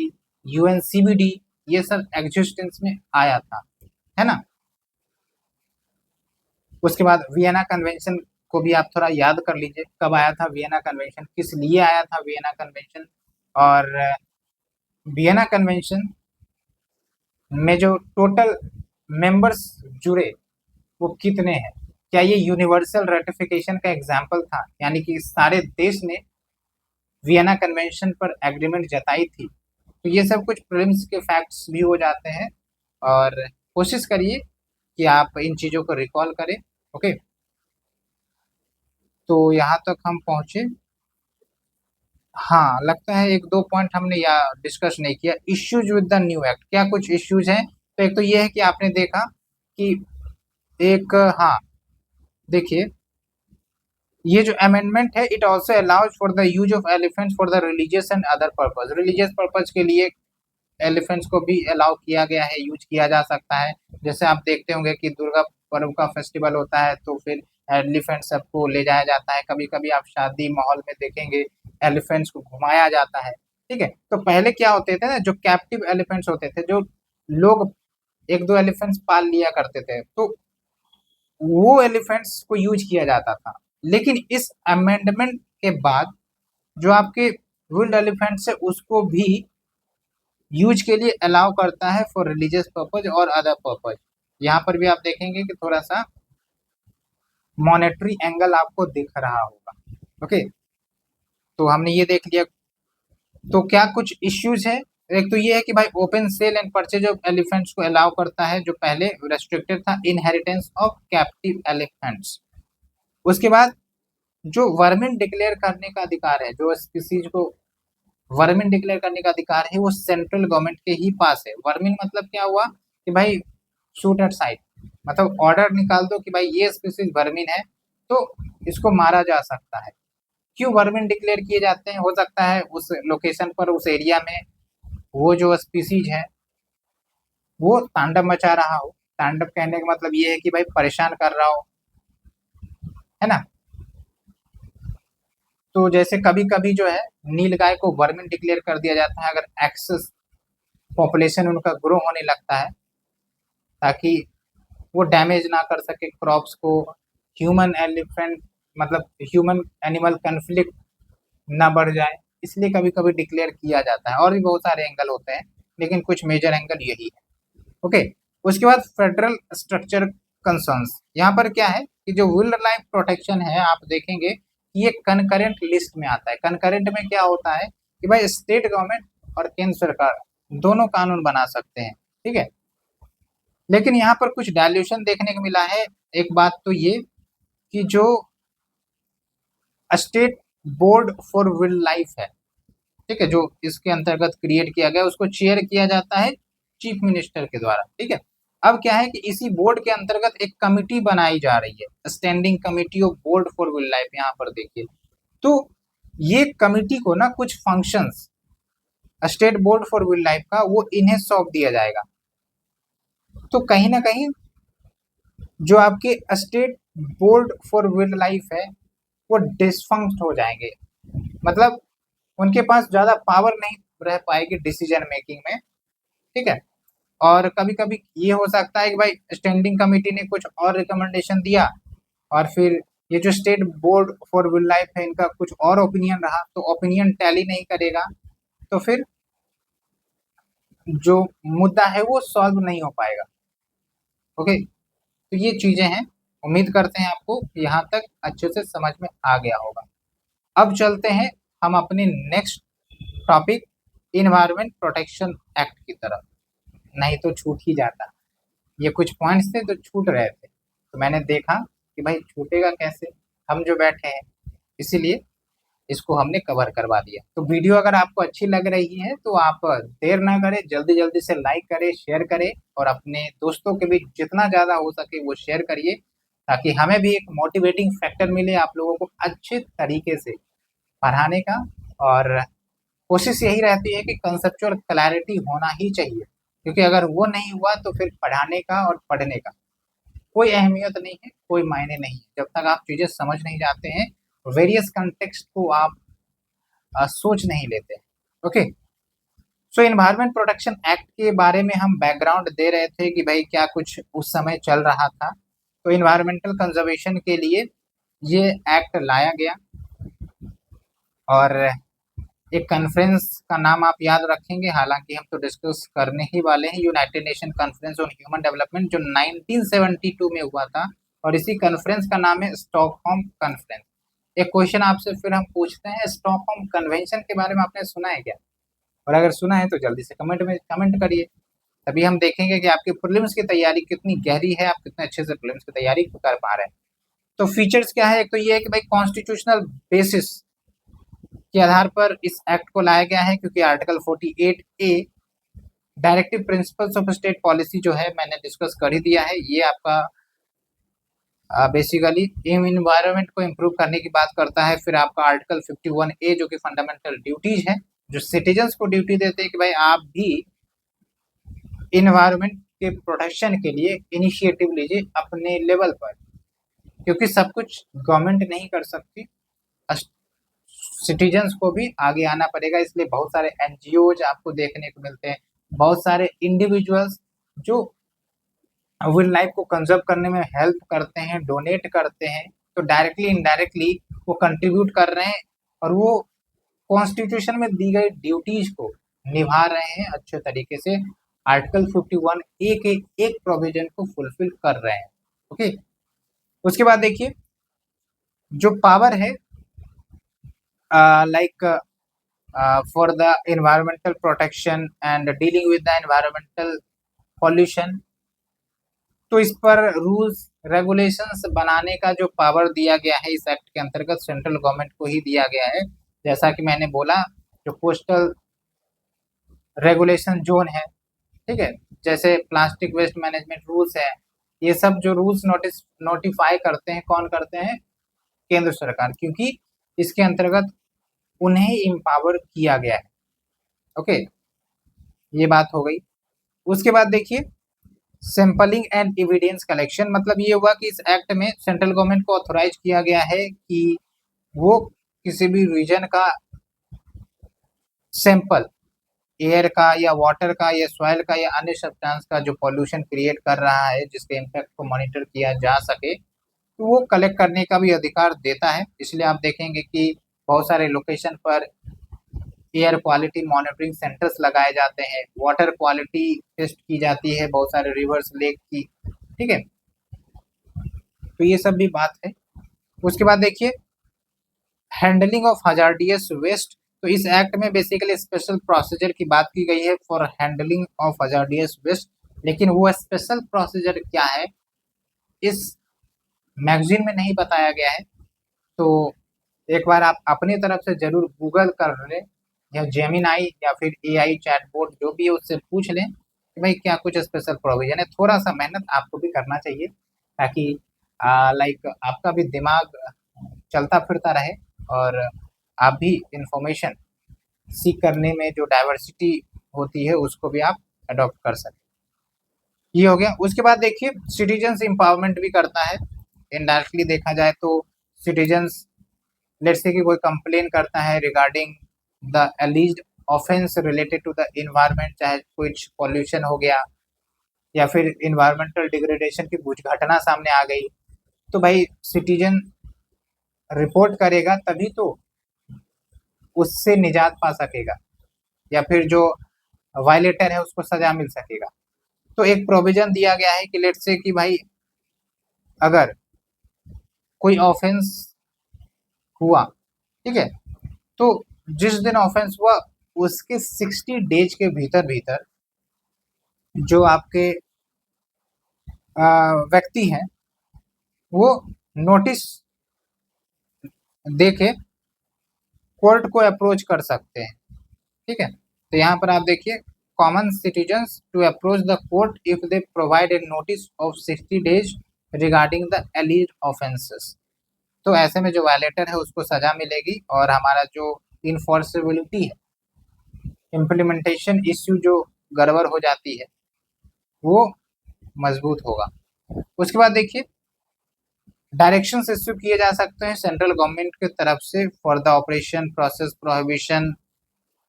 UNCBD ये सब एग्जिस्टेंस में आया था, है ना। उसके बाद वियना कन्वेंशन को भी आप थोड़ा याद कर लीजिए, कब आया था वियना कन्वेंशन, किस लिए आया था वियना कन्वेंशन, और वियना कन्वेंशन में जो टोटल मेंबर्स जुड़े वो कितने हैं, क्या ये यूनिवर्सल रेटिफिकेशन का एग्जाम्पल था, यानी कि सारे देश ने वियना कन्वेंशन पर एग्रीमेंट जताई थी। तो ये सब कुछ प्रीलिम्स के फैक्ट्स भी हो जाते हैं, और कोशिश करिए कि आप इन चीज़ों को रिकॉल करें। ओके, तो यहाँ तक हम पहुँचे। हाँ, लगता है एक दो पॉइंट हमने या डिस्कस नहीं किया। Issues with the new act, क्या कुछ इश्यूज हैं? तो एक तो ये है कि आपने देखा कि एक, हाँ देखिए, ये जो अमेंडमेंट है, it also allows for the use of elephants for the religious and other purpose. Religious purpose के लिए एलिफेंट्स को भी अलाउ किया गया है, यूज किया जा सकता है। जैसे आप देखते होंगे कि दुर्गा पर्व का फेस्टिवल होता है तो फिर एलिफेंट सबको ले जाया जाता है। कभी कभी आप शादी माहौल में देखेंगे एलिफेंट्स को घुमाया जाता है, ठीक है। तो पहले क्या होते थे ना, जो कैप्टिव एलिफेंट्स होते थे, जो लोग एक दो एलिफेंट्स पाल लिया करते थे, तो वो एलिफेंट्स को यूज किया जाता था। लेकिन इस अमेंडमेंट के बाद जो आपके विल्ड एलिफेंट्स है उसको भी यूज के लिए अलाउ करता है फॉर रिलीजियस पर्पज और अदर पर्पज। यहाँ पर भी आप देखेंगे कि थोड़ा सा मॉनेटरी एंगल आपको दिख रहा होगा। ओके, तो हमने ये देख लिया। तो क्या कुछ इश्यूज है? एक तो ये है कि भाई open sale and purchase of elephants को अलाउ करता है, जो पहले रेस्ट्रिक्टेड था। Inheritance of captive elephants. उसके बाद जो वर्मिन डिक्लेयर करने का अधिकार है, जो स्पीसीज को वर्मिन डिक्लेयर करने का अधिकार है, वो सेंट्रल गवर्नमेंट के ही पास है। वर्मिन मतलब क्या हुआ कि भाई शूट एट साइट, मतलब ऑर्डर निकाल दो कि भाई ये स्पीसीज वर्मिन है तो इसको मारा जा सकता है। क्यों वर्मिन डिक्लेयर किए जाते हैं? हो सकता है उस लोकेशन पर, उस एरिया में वो जो स्पीसीज है वो तांडव मचा रहा हो। तांडव कहने का मतलब ये है कि भाई परेशान कर रहा हो, है ना। तो जैसे कभी कभी जो है नील गाय को वर्मिन डिक्लेयर कर दिया जाता है अगर एक्सेस पॉपुलेशन उनका ग्रो होने लगता है, ताकि वो डैमेज ना कर सके क्रॉप्स को। ह्यूमन एलिफेंट मतलब ह्यूमन एनिमल कन्फ्लिक्ट ना बढ़ जाए, इसलिए कभी कभी डिक्लेयर किया जाता है। और भी बहुत सारे एंगल होते हैं, लेकिन कुछ मेजर एंगल यही है। ओके, उसके बाद फेडरल स्ट्रक्चर कंसर्न्स। यहाँ पर क्या है कि जो वाइल्ड लाइफ प्रोटेक्शन है, आप देखेंगे कि ये कनकरेंट लिस्ट में आता है। कनकरेंट में क्या होता है कि भाई स्टेट गवर्नमेंट और केंद्र सरकार दोनों कानून बना सकते हैं, ठीक है। लेकिन यहाँ पर कुछ डायल्यूशन देखने को मिला है। एक बात तो ये कि जो state board for wild life है, ठीक है, जो इसके अंतर्गत क्रिएट किया गया, उसको चेयर किया जाता है चीफ मिनिस्टर के द्वारा, ठीक है। अब क्या है कि इसी बोर्ड के अंतर्गत एक कमिटी बनाई जा रही है, standing committee of board for wild life. यहाँ पर देखिए, तो ये कमिटी को ना कुछ functions state board for wild life का वो इन्हें सौंप दिया जाएगा। तो कहीं ना कहीं जो आपके state board for wild life है वो डिसफंक्ट हो जाएंगे, मतलब उनके पास ज्यादा पावर नहीं रह पाएगी डिसीजन मेकिंग में, ठीक है। और कभी कभी ये हो सकता है कि भाई स्टैंडिंग कमेटी ने कुछ और रिकमेंडेशन दिया और फिर ये जो state board for wild life है इनका कुछ और ओपिनियन रहा, तो ओपिनियन टैली नहीं करेगा, तो फिर जो मुद्दा है वो सॉल्व नहीं हो पाएगा। ओके, तो ये चीजें हैं। उम्मीद करते हैं आपको यहाँ तक अच्छे से समझ में आ गया होगा। अब चलते हैं हम अपने next topic environment protection act की तरफ। नहीं तो छूट ही जाता, ये कुछ पॉइंट्स थे तो छूट रहे थे, तो मैंने देखा कि भाई छूटेगा कैसे, हम जो बैठे हैं इसीलिए इसको हमने कवर करवा दिया। तो वीडियो अगर आपको अच्छी लग रही है तो आप देर ना करें, जल्दी जल्दी से लाइक करें, शेयर करें और अपने दोस्तों के बीच जितना ज़्यादा हो सके वो शेयर करिए, ताकि हमें भी एक मोटिवेटिंग फैक्टर मिले आप लोगों को अच्छे तरीके से पढ़ाने का। और कोशिश यही रहती है कि कंसेप्चुअल क्लैरिटी होना ही चाहिए, क्योंकि अगर वो नहीं हुआ तो फिर पढ़ाने का और पढ़ने का कोई अहमियत नहीं है, कोई मायने नहीं है, जब तक आप चीज़ें समझ नहीं जाते हैं, वेरियस कंटेक्स्ट को आप सोच नहीं लेते। ओके, सो इन्वायरमेंट प्रोटेक्शन एक्ट के बारे में हम बैकग्राउंड दे रहे थे कि भाई क्या कुछ उस समय चल रहा था। तो इन्वायरमेंटल कंजर्वेशन के लिए ये एक्ट लाया गया और एक कॉन्फ्रेंस का नाम आप याद रखेंगे, हालांकि हम तो डिस्कस करने ही वाले हैं, United nation conference on human development, जो 1972 में हुआ था और इसी कॉन्फ्रेंस का नाम है स्टॉकहोम कॉन्फ्रेंस। एक क्वेश्चन आपसे फिर हम पूछते हैं, स्टॉकहोम कन्वेंशन के बारे में आपने सुना है क्या? और अगर सुना है तो जल्दी से कमेंट में कमेंट करिए, तभी हम देखेंगे कि आपकी प्रीलिम्स की तैयारी कितनी गहरी है, आप कितने अच्छे से प्रीलिम्स की तैयारी कर पा रहे हैं। तो फीचर्स क्या है? एक तो ये है कि भाई कॉन्स्टिट्यूशनल बेसिस के आधार पर इस एक्ट को लाया गया है, क्योंकि article 48A directive principles of state policy जो है मैंने डिस्कस कर ही दिया है। ये आपका बेसिकली इन्वायरमेंट को इम्प्रूव करने की बात करता है। फिर आपका आर्टिकल 51A जो कि फंडामेंटल ड्यूटीज है, जो सिटीजन्स को ड्यूटी देते हैं कि भाई आप भी इन्वायरमेंट के प्रोटेक्शन के लिए इनिशिएटिव लीजिए अपने लेवल पर, क्योंकि सब कुछ गवर्नमेंट नहीं कर सकती, सिटीजन्स को भी आगे आना पड़ेगा। इसलिए बहुत सारे एनजीओज आपको देखने को मिलते हैं, बहुत सारे इंडिविजुअल्स जो वाइल्ड लाइफ को कंजर्व करने में हेल्प करते हैं, डोनेट करते हैं, तो डायरेक्टली इनडायरेक्टली वो कंट्रीब्यूट कर रहे हैं और वो कॉन्स्टिट्यूशन में दी गई ड्यूटीज को निभा रहे हैं अच्छे तरीके से, आर्टिकल 51A के एक प्रोविजन को फुलफिल कर रहे हैं। ओके, उसके बाद देखिए जो पावर है like for the environmental protection and dealing with the environmental pollution, तो इस पर रूल्स रेगुलेशंस बनाने का जो पावर दिया गया है इस एक्ट के अंतर्गत सेंट्रल गवर्नमेंट को ही दिया गया है। जैसा कि मैंने बोला, जो कोस्टल रेगुलेशन जोन है, ठीक है, जैसे प्लास्टिक वेस्ट मैनेजमेंट रूल्स है, ये सब जो रूल्स नोटिफाई करते हैं, कौन करते हैं? केंद्र सरकार, क्योंकि इसके अंतर्गत उन्हें इम्पावर किया गया है। ओके, ये बात हो गई। उसके बाद देखिए सैंपलिंग एंड एविडेंस कलेक्शन, मतलब ये हुआ कि इस एक्ट में सेंट्रल गवर्नमेंट को ऑथोराइज किया गया है कि वो किसी भी रीजन का सैंपल, एयर का या वाटर का या सॉइल का या अन्य सब्सटेंस का जो पॉल्यूशन क्रिएट कर रहा है, जिसके इम्पैक्ट को मॉनिटर किया जा सके, तो वो कलेक्ट करने का भी अधिकार देता है। इसलिए आप देखेंगे कि बहुत सारे लोकेशन पर एयर क्वालिटी मॉनिटरिंग सेंटर्स लगाए जाते हैं, वाटर क्वालिटी टेस्ट की जाती है बहुत सारे रिवर्स, लेक की, ठीक है, तो ये सब भी बात है। उसके बाद देखिए हैंडलिंग ऑफ हजार्डियस वेस्ट, तो इस एक्ट में बेसिकली स्पेशल प्रोसीजर की बात की गई है for handling of hazardous waste, लेकिन वो स्पेशल प्रोसीजर क्या है इस मैगजीन में नहीं बताया गया है। तो एक बार आप अपनी तरफ से जरूर गूगल कर लें या जेमिनाई या फिर एआई चैटबॉट जो भी है उससे पूछ लें कि भाई क्या कुछ स्पेशल प्रोविजन है। थोड़ा सा मेहनत आपको भी करना चाहिए, ताकि लाइक आपका भी दिमाग चलता फिरता रहे और आप भी इंफॉर्मेशन सीख करने में जो डाइवर्सिटी होती है उसको भी आप अडॉप्ट कर सकें। ये हो गया। उसके बाद देखिए सिटीजन्स एम्पावरमेंट भी करता है। इनडायरेक्टली देखा जाए तो सिटीजन्स, लेट्स से कि कोई कंप्लेन करता है regarding the alleged offence related to the environment, चाहे कुछ पॉल्यूशन हो गया या फिर इन्वायरमेंटल डिग्रेडेशन की कुछ घटना सामने आ गई, तो भाई सिटीजन रिपोर्ट करेगा तभी तो उससे निजात पा सकेगा या फिर जो वायलेटर है उसको सजा मिल सकेगा। तो एक प्रोविजन दिया गया है कि लेट्स से कि भाई अगर कोई ऑफेंस हुआ, ठीक है, तो जिस दिन ऑफेंस हुआ उसके 60 डेज के भीतर भीतर जो आपके व्यक्ति हैं वो नोटिस दे के कोर्ट को अप्रोच कर सकते हैं। ठीक है, तो यहाँ पर आप देखिए, common citizens to approach the court if they provide a notice of 60 days regarding the alleged offences. तो ऐसे में जो वायलेटर है उसको सजा मिलेगी और हमारा जो इन्फोर्सेबिलिटी है, इम्प्लीमेंटेशन इश्यू जो गड़बड़ हो जाती है वो मजबूत होगा। उसके बाद देखिए, डायरेक्शंस इश्यू किए जा सकते हैं सेंट्रल गवर्नमेंट की तरफ से for the operation, process, prohibition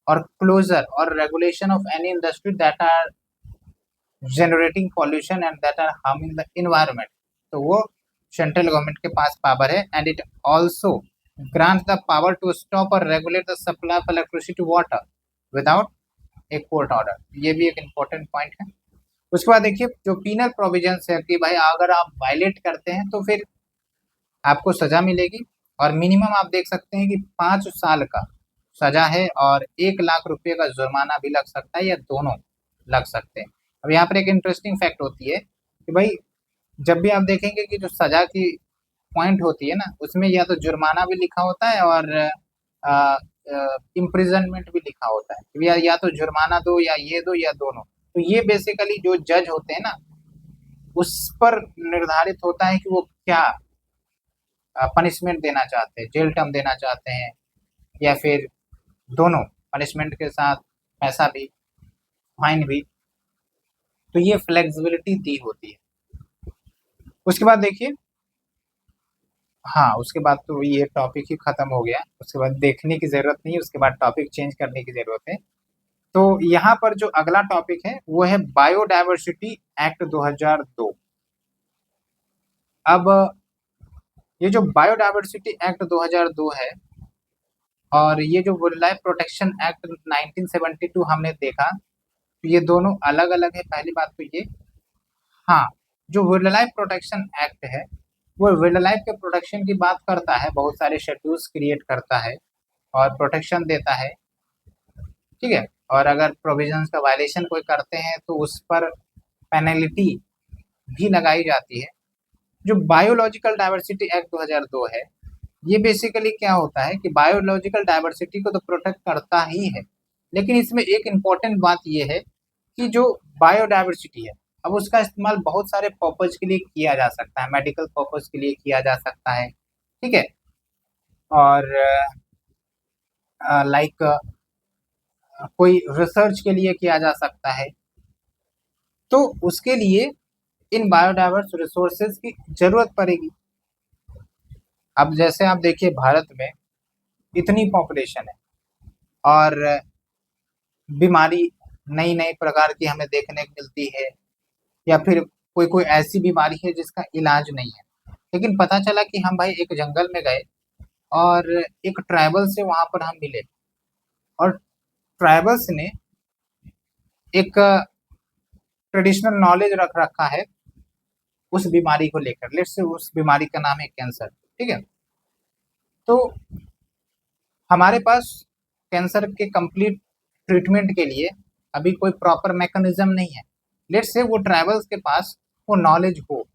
और क्लोजर और regulation of any industry that are generating pollution and that are harming the environment. तो वो सेंट्रल गवर्नमेंट के पास पावर है। And it also grant the power to stop और regulate the supply of electricity water without a court order. ये भी एक important point है। उसके बाद देखिए, जो पीनल प्रोविजंस है कि भाई अगर आप वायलेट करते हैं तो फिर आपको सजा मिलेगी और मिनिमम आप देख सकते हैं कि 5 साल का सजा है और 1 लाख रुपए का जुर्माना भी लग सकता है या दोनों लग सकते हैं। अब यहाँ पर एक इंटरेस्टिंग फैक्ट होती है कि भाई जब भी आप देखेंगे कि जो सजा की पॉइंट होती है ना, उसमें या तो जुर्माना भी लिखा होता है और इम्प्रिजनमेंट भी लिखा होता है कि या तो जुर्माना दो या ये दो या दोनों। तो ये बेसिकली जो जज होते हैं ना उस पर निर्धारित होता है कि वो क्या पनिशमेंट देना चाहते हैं, जेल टर्म देना चाहते हैं या फिर दोनों, पनिशमेंट के साथ पैसा भी, फाइन भी। तो ये फ्लेक्सिबिलिटी दी होती है। उसके बाद देखिए, हाँ उसके बाद तो ये टॉपिक ही खत्म हो गया, उसके बाद देखने की जरूरत नहीं है, उसके बाद टॉपिक चेंज करने की जरूरत है। तो यहाँ पर जो अगला टॉपिक है वो है बायोडायवर्सिटी एक्ट 2002। अब ये जो बायोडायवर्सिटी एक्ट 2002 है और ये जो वाइल्ड लाइफ प्रोटेक्शन एक्ट 1972 हमने देखा, तो ये दोनों अलग अलग है। पहली बात तो ये, हाँ, जो वाइल्ड लाइफ प्रोटेक्शन एक्ट है वो वाइल्ड लाइफ के प्रोटेक्शन की बात करता है, बहुत सारे शेड्यूल्स क्रिएट करता है और प्रोटेक्शन देता है। ठीक है, और अगर प्रोविजंस का वायलेशन कोई करते हैं तो उस पर पेनल्टी भी लगाई जाती है। जो बायोलॉजिकल डाइवर्सिटी एक्ट 2002 है, ये बेसिकली क्या होता है कि बायोलॉजिकल डाइवर्सिटी को तो प्रोटेक्ट करता ही है, लेकिन इसमें एक इम्पॉर्टेंट बात ये है कि जो बायोडाइवर्सिटी है, अब उसका इस्तेमाल बहुत सारे पर्पज के लिए किया जा सकता है, मेडिकल पर्पज के लिए किया जा सकता है। ठीक है, और लाइक कोई रिसर्च के लिए किया जा सकता है। तो उसके लिए इन बायोडाइवर्स रिसोर्सेज की जरूरत पड़ेगी। अब जैसे आप देखिए, भारत में इतनी पॉपुलेशन है और बीमारी नई नई प्रकार की हमें देखने को मिलती है, या फिर कोई कोई ऐसी बीमारी है जिसका इलाज नहीं है। लेकिन पता चला कि हम भाई एक जंगल में गए और एक ट्राइबल से वहां पर हम मिले और ट्राइबल्स ने एक ट्रेडिशनल नॉलेज रख रखा है उस बीमारी को लेकर। लेट्स से उस बीमारी का नाम है कैंसर। ठीक है, तो हमारे पास कैंसर के कंप्लीट ट्रीटमेंट के लिए अभी कोई प्रॉपर मैकेनिज्म नहीं है। लेट्स से वो ट्राइबल्स के पास वो नॉलेज हो,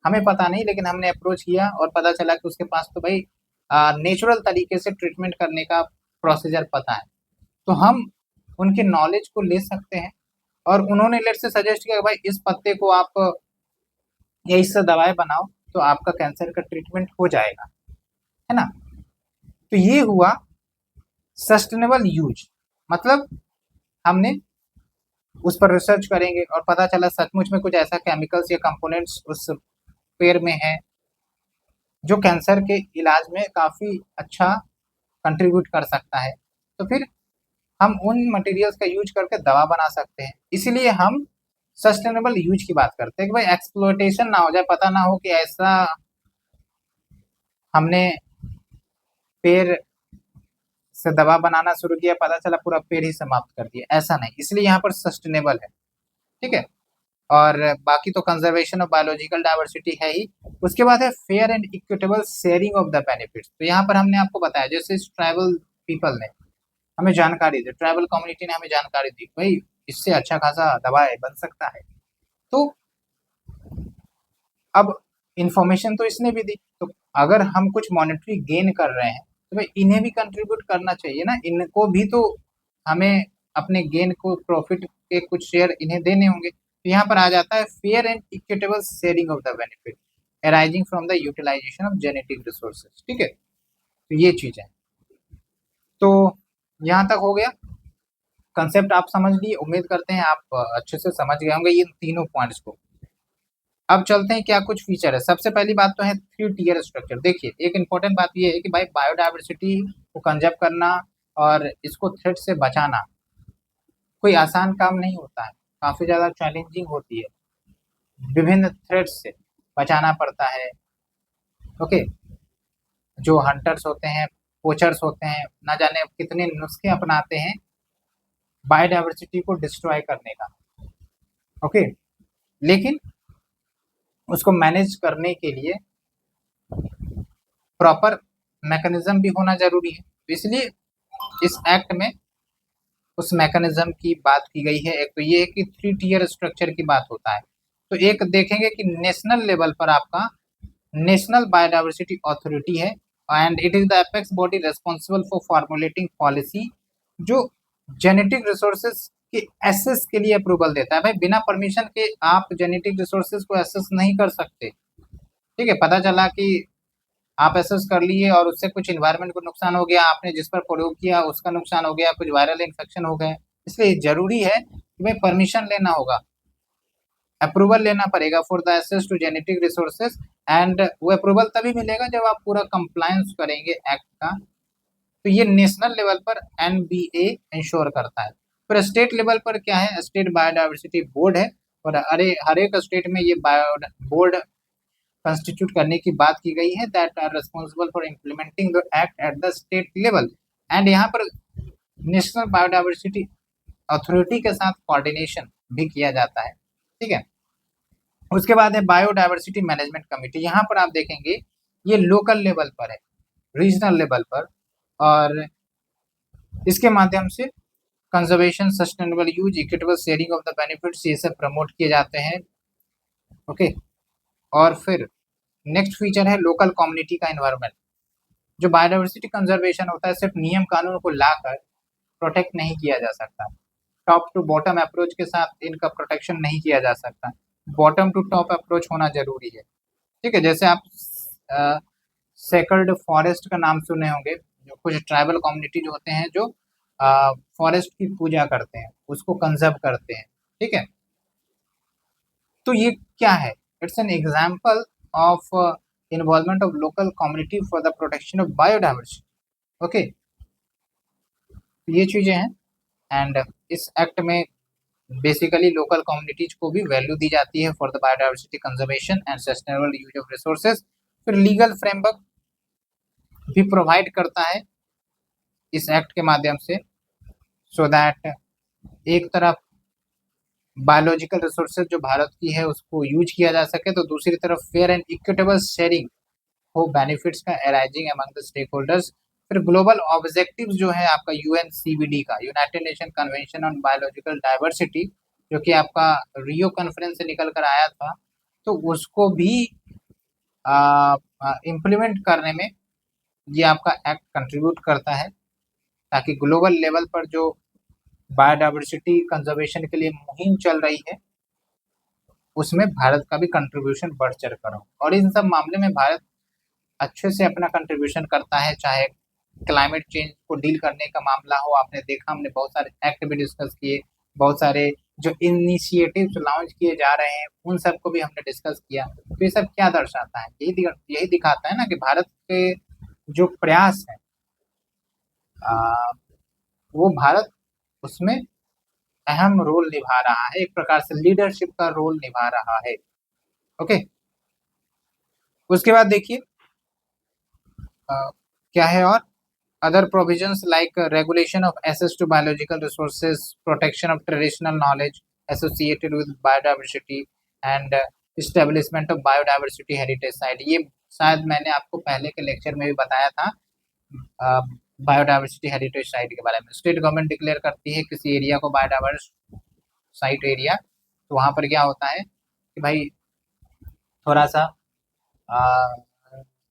हमें पता नहीं, लेकिन हमने अप्रोच किया और पता चला कि उसके पास तो भाई नेचुरल तरीके से ट्रीटमेंट करने का प्रोसीजर पता है। तो हम उनके नॉलेज को ले सकते हैं और उन्होंने लेट्स से सजेस्ट किया कि भाई इस पत्ते को आप या इससे दवाई बनाओ तो आपका कैंसर का ट्रीटमेंट हो जाएगा, है ना। तो ये हुआ सस्टेनेबल यूज, मतलब हमने उस पर रिसर्च करेंगे और पता चला सचमुच में कुछ ऐसा केमिकल्स या कंपोनेंट्स उस पेड़ में है जो कैंसर के इलाज में काफ़ी अच्छा कंट्रीब्यूट कर सकता है। तो फिर हम उन मटेरियल्स का यूज करके दवा बना सकते हैं। इसीलिए हम सस्टेनेबल यूज की बात करते हैं कि भाई एक्सप्लोइटेशन ना हो जाए, पता ना हो कि ऐसा हमने पेड़ से दवा बनाना शुरू किया, पता चला पूरा पेड़ ही समाप्त कर दिया, ऐसा नहीं। इसलिए यहाँ पर सस्टेनेबल है। ठीक है, और बाकी तो कंजर्वेशन ऑफ बायोलॉजिकल डाइवर्सिटी है ही। उसके बाद है fair and equitable sharing of the benefits. तो यहाँ पर हमने आपको बताया, जैसे ट्राइबल पीपल ने हमें जानकारी दी, ट्राइबल कम्युनिटी ने हमें जानकारी दी, भाई इससे अच्छा खासा दवाई बन सकता है। तो अब इंफॉर्मेशन तो इसने भी दी, तो अगर हम कुछ मॉनेटरी गेन कर रहे हैं तो भाई इन्हें भी कंट्रीब्यूट करना चाहिए ना, इनको भी तो हमें अपने गेन को, प्रॉफिट के कुछ शेयर इन्हें देने होंगे। तो यहाँ पर आ जाता है fair and equitable sharing of the benefit arising from the utilisation of genetic resources. ठीक है, तो ये चीज है। तो यहाँ तक हो गया, कंसेप्ट आप समझ लिए, उम्मीद करते हैं आप अच्छे से समझ गए होंगे ये तीनों पॉइंट्स को। अब चलते हैं क्या कुछ फीचर है। सबसे पहली बात तो है 3 टियर स्ट्रक्चर। देखिए एक इंपॉर्टेंट बात ये है कि भाई बायोडाइवर्सिटी को कंजर्व करना और इसको थ्रेट से बचाना कोई आसान काम नहीं होता है, काफी ज्यादा चैलेंजिंग होती है, विभिन्न थ्रेट्स से बचाना पड़ता है। ओके, जो हंटर्स होते हैं, पोचर्स होते हैं, ना जाने कितने नुस्खे अपनाते हैं बायोडाइवर्सिटी को डिस्ट्रॉय करने का। ओके, लेकिन उसको मैनेज करने के लिए प्रॉपर मैकेनिज्म भी होना जरूरी है। तो इसलिए इस एक्ट में उस मैकेनिज्म की बात की गई है। एक तो ये है कि 3 टियर स्ट्रक्चर की बात होता है। तो एक देखेंगे कि नेशनल लेवल पर आपका नेशनल बायोडाइवर्सिटी अथॉरिटी है and it is the apex body responsible for formulating policy जो जेनेटिक रिसोर्सेज के एसेस के लिए अप्रूवल देता है। भाई बिना परमिशन के आप जेनेटिक रिसोर्सेज को एसेस नहीं कर सकते। ठीक है, पता चला कि आप एसेस कर लिए और उससे कुछ इन्वायरमेंट को नुकसान हो गया, आपने जिस पर प्रयोग किया उसका नुकसान हो गया, कुछ वायरल इन्फेक्शन हो गए, इसलिए जरूरी है कि भाई परमिशन लेना होगा, अप्रूवल लेना पड़ेगा for the access to genetic resources. And वो अप्रूवल तभी मिलेगा जब आप पूरा कंप्लायंस करेंगे एक्ट का। तो ये नेशनल लेवल पर एनबीए इंश्योर करता है। फिर स्टेट लेवल पर क्या है, स्टेट बायोडाइवर्सिटी बोर्ड है और हर एक स्टेट में ये बायो बोर्ड कंस्टिट्यूट करने की बात की गई है that are responsible for implementing the act at the state level. And यहाँ पर नेशनल बायोडाइवर्सिटी अथॉरिटी के साथ कोऑर्डिनेशन भी किया जाता है। ठीक है, उसके बाद है बायोडाइवर्सिटी मैनेजमेंट कमेटी। यहाँ पर आप देखेंगे ये लोकल लेवल पर है, रीजनल लेवल पर, और इसके माध्यम से conservation, sustainable use, equitable sharing of the benefits ये सब प्रमोट किए जाते हैं। ओके, और फिर नेक्स्ट फीचर है लोकल कम्युनिटी का इन्वायरमेंट। जो बायोडाइवर्सिटी कंजर्वेशन होता है सिर्फ नियम कानून को लाकर प्रोटेक्ट नहीं किया जा सकता, टॉप टू बॉटम अप्रोच के साथ इनका प्रोटेक्शन नहीं किया जा सकता, बॉटम टू टॉप अप्रोच होना जरूरी है। ठीक है, जैसे आप सेकर्ड फॉरेस्ट का नाम सुने होंगे, जो कुछ ट्राइबल कम्युनिटी जो होते हैं जो फॉरेस्ट की पूजा करते हैं, उसको कंजर्व करते हैं। ठीक है, तो ये क्या है, it's an example of involvement of local community for the protection of biodiversity. Okay, ये चीजें हैं। एंड इस एक्ट में बेसिकली लोकल कम्युनिटीज को भी वैल्यू दी जाती है for the biodiversity conservation and sustainable use of resources. फिर लीगल फ्रेमवर्क भी प्रोवाइड करता है इस एक्ट के माध्यम से, सो दैट एक तरफ बायोलॉजिकल रिसोर्सेज जो भारत की है उसको यूज किया जा सके, तो दूसरी तरफ फेयर एंड इक्विटेबल शेयरिंग हो बेनिफिट्स का arising among the stakeholders. फिर ग्लोबल ऑब्जेक्टिव्स जो है आपका यूएनसीबीडी का, United Nation Convention on Biological Diversity, जो कि आपका रियो कॉन्फ्रेंस से निकल कर आया था, तो उसको भी इम्प्लीमेंट करने में ये आपका एक्ट कंट्रीब्यूट करता है, ताकि ग्लोबल लेवल पर जो बायोडाइवर्सिटी कंजर्वेशन के लिए मुहिम चल रही है उसमें भारत का भी कंट्रीब्यूशन बढ़ चढ़ कर हो। और इन सब मामले में भारत अच्छे से अपना कंट्रीब्यूशन करता है, चाहे क्लाइमेट चेंज को डील करने का मामला हो। आपने देखा हमने बहुत सारे एक्ट भी डिस्कस किए, बहुत सारे जो इनिशिएटिव्स लॉन्च किए जा रहे हैं उन सबको भी हमने डिस्कस किया। तो ये सब क्या दर्शाता है, यही दिखाता है ना कि भारत के जो प्रयास है वो भारत उसमें अहम रोल निभा रहा है, एक प्रकार से लीडरशिप का रोल निभा रहा है। ओके, उसके बाद देखिए क्या है और other provisions like regulation of access to biological resources, protection of traditional knowledge associated with biodiversity and establishment of biodiversity heritage site। ये शायद मैंने आपको पहले के लेक्चर में भी बताया था बायोडाइवर्सिटी हेरिटेज साइट के बारे में। स्टेट गवर्नमेंट डिक्लेयर करती है किसी एरिया को बायोडाइवर्स साइट एरिया, तो वहाँ पर क्या होता है कि भाई थोड़ा सा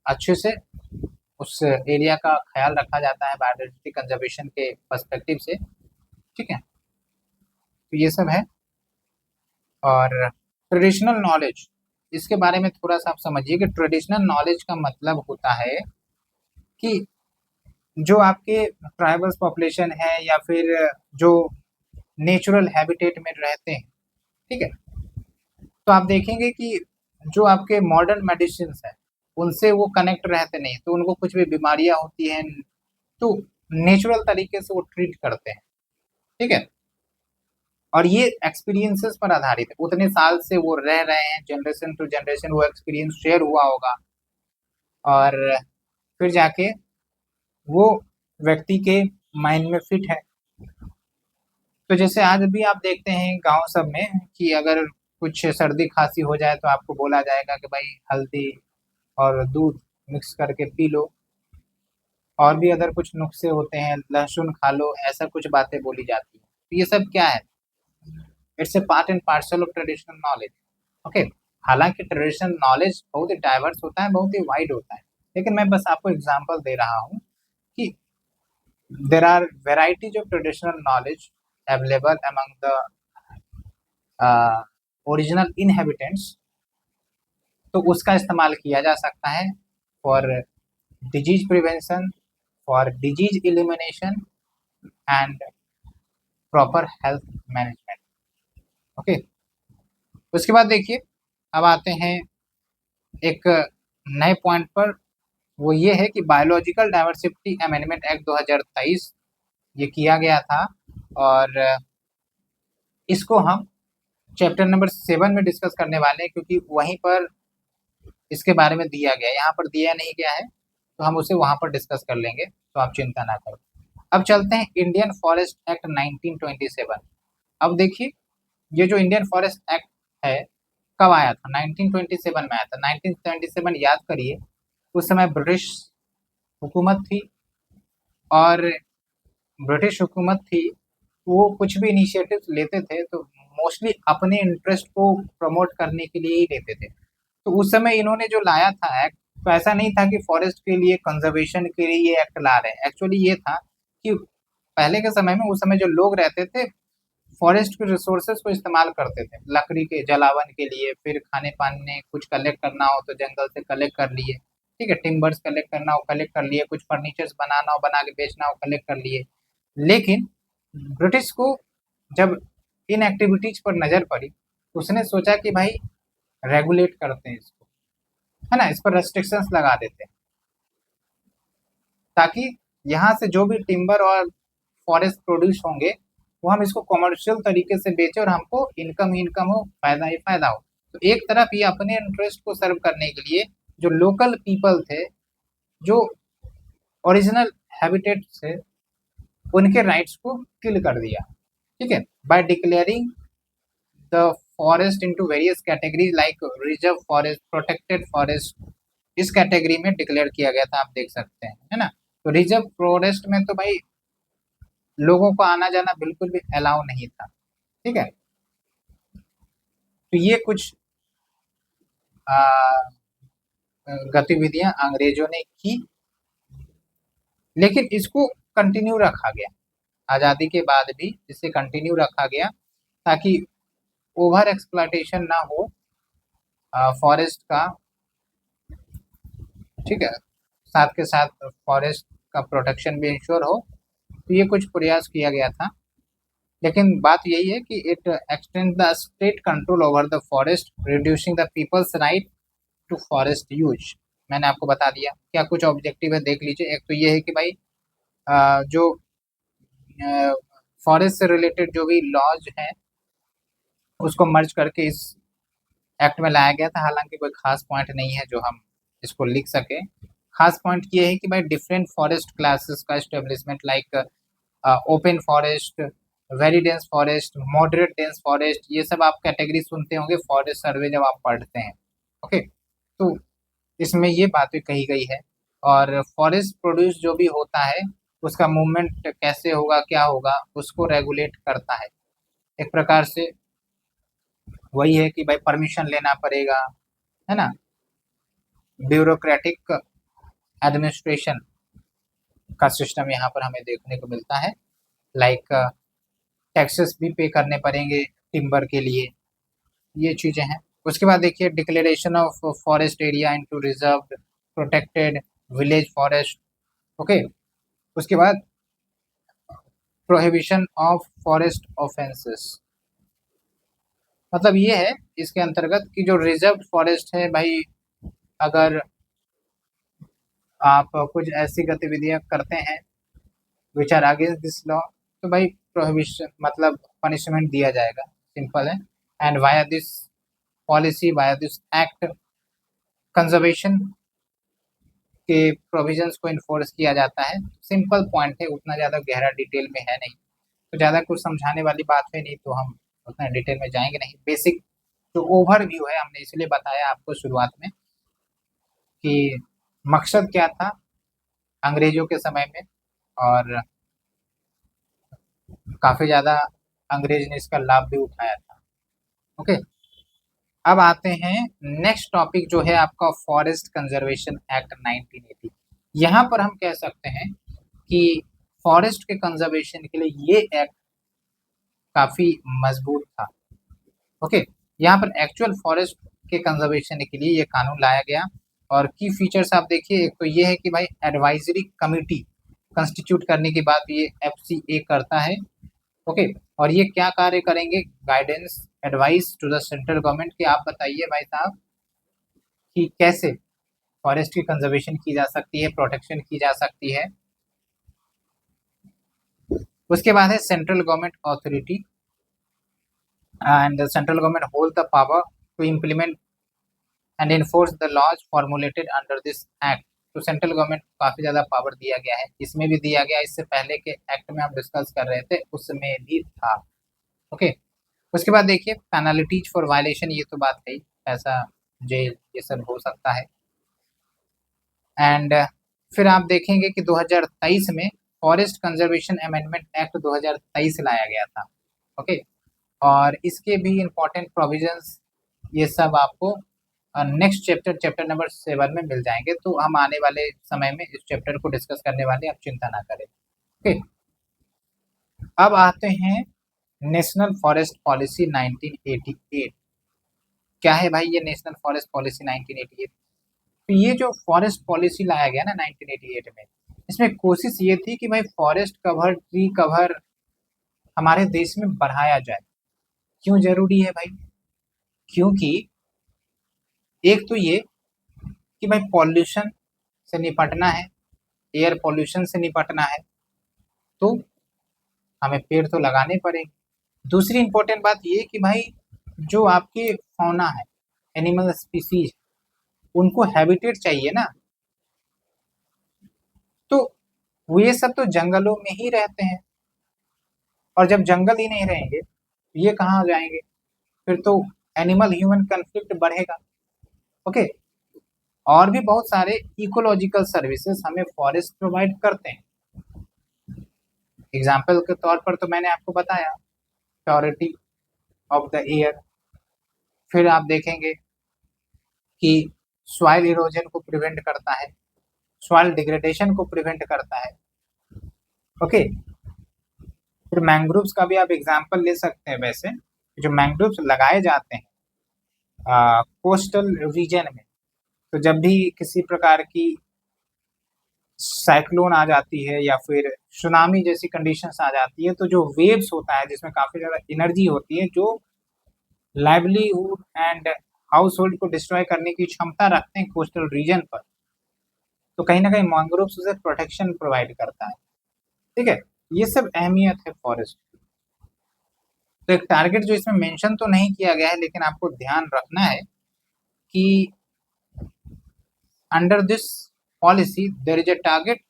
अच्छे से उस एरिया का ख्याल रखा जाता है बायोडाइवर्सिटी कंजर्वेशन के पर्सपेक्टिव से। ठीक है, तो ये सब है। और ट्रेडिशनल नॉलेज, इसके बारे में थोड़ा सा आप समझिए कि ट्रेडिशनल नॉलेज का मतलब होता है कि जो आपके ट्राइबल्स पॉपुलेशन है या फिर जो नेचुरल हैबिटेट में रहते हैं, ठीक है, तो आप देखेंगे कि जो आपके मॉडर्न मेडिसिन है उनसे वो कनेक्ट रहते नहीं, तो उनको कुछ भी बीमारियां होती हैं तो नेचुरल तरीके से वो ट्रीट करते हैं। ठीक है, और ये एक्सपीरियंसेस पर आधारित है, उतने साल से वो रह रहे हैं, जनरेशन टू जनरेशन वो एक्सपीरियंस शेयर हुआ होगा और फिर जाके वो व्यक्ति के माइंड में फिट है। तो जैसे आज भी आप देखते हैं गांव सब में कि अगर कुछ सर्दी खांसी हो जाए तो आपको बोला जाएगा कि भाई हल्दी और दूध मिक्स करके पी लो, और भी अदर कुछ नुस्खे होते हैं, लहसुन खा लो, ऐसा कुछ बातें बोली जाती हैं। तो ये सब क्या है, it's a part and parcel of traditional knowledge. Okay, हालांकि ट्रेडिशनल नॉलेज बहुत ही डाइवर्स होता है, बहुत ही वाइड होता है, लेकिन मैं बस आपको एग्जांपल दे रहा हूँ कि there are varieties of traditional knowledge available among the original inhabitants. तो उसका इस्तेमाल किया जा सकता है for disease prevention, for disease elimination and proper health management. Okay, उसके बाद देखिए अब आते हैं एक नए पॉइंट पर, वो ये है कि बायोलॉजिकल डाइवर्सिटी अमेंडमेंट एक्ट 2023 ये किया गया था, और इसको हम चैप्टर नंबर 7 में डिस्कस करने वाले हैं, क्योंकि वहीं पर इसके बारे में दिया गया है, यहाँ पर दिया नहीं गया है, तो हम उसे वहां पर डिस्कस कर लेंगे, तो आप चिंता ना करो। अब चलते हैं इंडियन फॉरेस्ट एक्ट 1927। अब देखिए ये जो इंडियन फॉरेस्ट एक्ट है कब आया था, 1927 में आया था। 1927 याद करिए, उस समय ब्रिटिश हुकूमत थी, और ब्रिटिश हुकूमत थी, वो कुछ भी इनिशिएटिव लेते थे तो मोस्टली अपने इंटरेस्ट को प्रमोट करने के लिए ही लेते थे। तो उस समय इन्होंने जो लाया था एक्ट, तो ऐसा नहीं था कि फॉरेस्ट के लिए कंजर्वेशन के लिए ये एक्ट ला रहे हैं। एक्चुअली ये था कि पहले के समय में, उस समय जो लोग रहते थे फॉरेस्ट के रिसोर्सेज को इस्तेमाल करते थे लकड़ी के जलावन के लिए, फिर खाने पाने कुछ कलेक्ट करना हो तो जंगल से कलेक्ट कर लिए, ठीक है, टिम्बर्स कलेक्ट करना हो कलेक्ट कर लिए, कुछ फर्नीचर्स बनाना हो बना के बेचना हो कलेक्ट कर लिए। लेकिन ब्रिटिश को जब इन एक्टिविटीज पर नजर पड़ी, उसने सोचा कि भाई रेगुलेट करते हैं इसको, है ना, इस पर रेस्ट्रिक्शंस लगा देते हैं, ताकि यहाँ से जो भी टिम्बर और फॉरेस्ट प्रोड्यूस होंगे वो हम इसको कमर्शियल तरीके से बेचें और हमको इनकम ही इनकम हो, फायदा ही फायदा हो। तो एक तरफ ये अपने इंटरेस्ट को सर्व करने के लिए जो लोकल पीपल थे, जो ओरिजिनल हैबिटेट थे, उनके राइट्स को किल कर दिया। ठीक है, by declaring the forest into various categories like reserve forest, protected forest, इस कैटेगरी में डिक्लेयर किया गया था, आप देख सकते हैं, है ना। तो रिजर्व फॉरेस्ट में तो भाई लोगों को आना जाना बिल्कुल भी अलाउ नहीं था। ठीक है, तो ये कुछ गतिविधियां अंग्रेजों ने की, लेकिन इसको कंटिन्यू रखा गया आज़ादी के बाद भी, इसे कंटिन्यू रखा गया ताकि ओवर एक्सप्लॉयटेशन ना हो फॉरेस्ट का। ठीक है, साथ के साथ फॉरेस्ट का प्रोटेक्शन भी इंश्योर हो, तो ये कुछ प्रयास किया गया था। लेकिन बात यही है कि it extend the state control over the forest, reducing the people's right to forest use. मैंने आपको बता दिया क्या कुछ ऑब्जेक्टिव है, देख लीजिए। एक तो ये है कि भाई जो फॉरेस्ट से रिलेटेड जो भी लॉज हैं उसको मर्ज करके इस एक्ट में लाया गया था। हालांकि कोई खास पॉइंट नहीं है जो हम इसको लिख सके। खास पॉइंट ये है कि भाई डिफरेंट फॉरेस्ट क्लासेस का establishment, like open forest, very dense forest, moderate dense forest, ये सब आप कैटेगरी सुनते होंगे फॉरेस्ट सर्वे जब आप पढ़ते हैं। ओके, तो इसमें ये बातें कही गई है, और फॉरेस्ट प्रोड्यूस जो भी होता है उसका मूवमेंट कैसे होगा, क्या होगा, उसको रेगुलेट करता है। एक प्रकार से वही है कि भाई परमिशन लेना पड़ेगा, है ना, ब्यूरोक्रेटिक एडमिनिस्ट्रेशन का सिस्टम यहाँ पर हमें देखने को मिलता है। लाइक टैक्सेस भी पे करने पड़ेंगे टिम्बर के लिए, ये चीज़ें हैं। उसके बाद देखिए declaration of forest area into reserved protected village forest. Okay, उसके बाद प्रोहिबिशन ऑफ फॉरेस्ट ऑफेंसेस, मतलब ये है इसके अंतर्गत कि जो रिजर्व फॉरेस्ट है भाई, अगर आप कुछ ऐसी गतिविधियां करते हैं which are against this law, तो भाई प्रोहिबिशन मतलब पनिशमेंट दिया जाएगा, सिंपल है। And via this policy, via this act, conservation के प्रोविजंस को इन्फोर्स किया जाता है। सिंपल पॉइंट है, उतना ज़्यादा गहरा डिटेल में है नहीं, तो ज़्यादा कुछ समझाने वाली बात है नहीं, तो हम उतना डिटेल में जाएंगे नहीं। बेसिक जो ओवरव्यू है हमने इसलिए बताया आपको शुरुआत में कि मकसद क्या था अंग्रेजों के समय में, और काफ़ी ज़्यादा अंग्रेज ने इसका लाभ भी उठाया था। ओके, अब आते हैं नेक्स्ट टॉपिक जो है आपका फॉरेस्ट कंजर्वेशन एक्ट 1980। यहाँ पर हम कह सकते हैं कि फॉरेस्ट के कंजर्वेशन के लिए ये एक्ट काफ़ी मजबूत था। ओके, यहाँ पर एक्चुअल फॉरेस्ट के कंजर्वेशन के लिए ये कानून लाया गया, और की फीचर्स आप देखिए, एक तो ये है कि भाई एडवाइजरी कमिटी कंस्टिट्यूट करने की बात ये FCA करता है। ओके, और ये क्या कार्य करेंगे, guidance advice to the central government, कि आप बताइए भाई साहब कि कैसे फॉरेस्ट की कंजर्वेशन की जा सकती है, प्रोटेक्शन की जा सकती है। उसके बाद है central government authority, and the central government hold the power to implement and enforce the laws formulated under this act. तो सेंट्रल गवर्नमेंट को काफ़ी ज़्यादा पावर दिया गया है, इसमें भी दिया गया, इससे पहले के एक्ट में हम डिस्कस कर रहे थे उसमें भी था। ओके, उसके बाद देखिए पेनल्टीज फॉर वायलेशन, ये तो बात है, ऐसा जेल ये सब हो सकता है। एंड फिर आप देखेंगे कि 2023 में फॉरेस्ट कंजर्वेशन अमेंडमेंट एक्ट 2023 लाया गया था। ओके, और इसके भी इम्पोर्टेंट प्रोविजंस ये सब आपको नेक्स्ट चैप्टर नंबर 7 में मिल जाएंगे, तो हम आने वाले समय में इस चैप्टर को डिस्कस करने वाले, आप चिंता ना करें। ओके, अब आते हैं नेशनल फॉरेस्ट पॉलिसी 1988। क्या है भाई ये नेशनल फॉरेस्ट पॉलिसी 1988? तो ये जो फॉरेस्ट पॉलिसी लाया गया ना 1988 में, इसमें कोशिश ये थी कि भाई फॉरेस्ट कवर, ट्री कवर हमारे देश में बढ़ाया जाए। क्यों जरूरी है भाई? क्योंकि एक तो ये कि भाई पॉल्यूशन से निपटना है, एयर पॉल्यूशन से निपटना है, तो हमें पेड़ तो लगाने पड़ेंगे। दूसरी इंपॉर्टेंट बात ये कि भाई जो आपके फौना है, एनिमल स्पीसीज, उनको हैबिटेट चाहिए ना, तो वो ये सब तो जंगलों में ही रहते हैं, और जब जंगल ही नहीं रहेंगे ये कहाँ जाएंगे? फिर तो एनिमल ह्यूमन कन्फ्लिक्ट बढ़ेगा। ओके, और भी बहुत सारे इकोलॉजिकल सर्विसेज हमें फॉरेस्ट प्रोवाइड करते हैं। एग्जाम्पल के तौर पर तो मैंने आपको बताया प्योरिटी ऑफ द एयर, फिर आप देखेंगे कि सॉइल इरोजन को प्रिवेंट करता है, सॉइल डिग्रेडेशन को प्रिवेंट करता है। ओके, फिर मैंग्रोव्स का भी आप एग्जाम्पल ले सकते हैं। वैसे जो मैंग्रोव्स लगाए जाते हैं कोस्टल रीजन में, तो जब भी किसी प्रकार की साइक्लोन आ जाती है या फिर सुनामी जैसी कंडीशंस आ जाती है, तो जो वेव्स होता है जिसमें काफ़ी ज़्यादा एनर्जी होती है, जो लाइवलीहुड एंड हाउस होल्ड को डिस्ट्रॉय करने की क्षमता रखते हैं कोस्टल रीजन पर, तो कहीं ना कहीं मैंग्रोव्स उसे प्रोटेक्शन प्रोवाइड करता है। ठीक है, ये सब अहमियत है फॉरेस्ट। तो एक टारगेट जो इसमें मेंशन तो नहीं किया गया है, लेकिन आपको ध्यान रखना है कि under this policy there is a target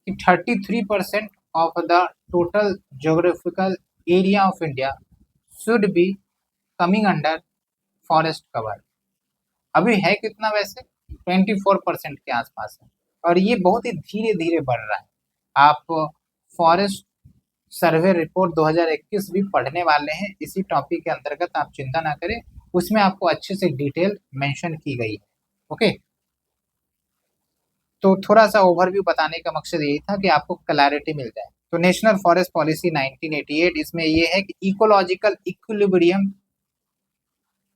कि 33% of the total geographical area of India should be coming under forest cover। अभी है कितना वैसे? 24% के आसपास है, और ये बहुत ही धीरे धीरे बढ़ रहा है। आप फॉरेस्ट सर्वे रिपोर्ट 2021 भी पढ़ने वाले हैं इसी टॉपिक के अंतर्गत, आप चिंता ना करें, उसमें आपको अच्छे से डिटेल मेंशन की गई है। ओके, तो थोड़ा सा ओवरव्यू बताने का मकसद यही था कि आपको क्लैरिटी मिल जाए। तो नेशनल फॉरेस्ट पॉलिसी 1988 इसमें ये है कि इकोलॉजिकल इक्विलिब्रियम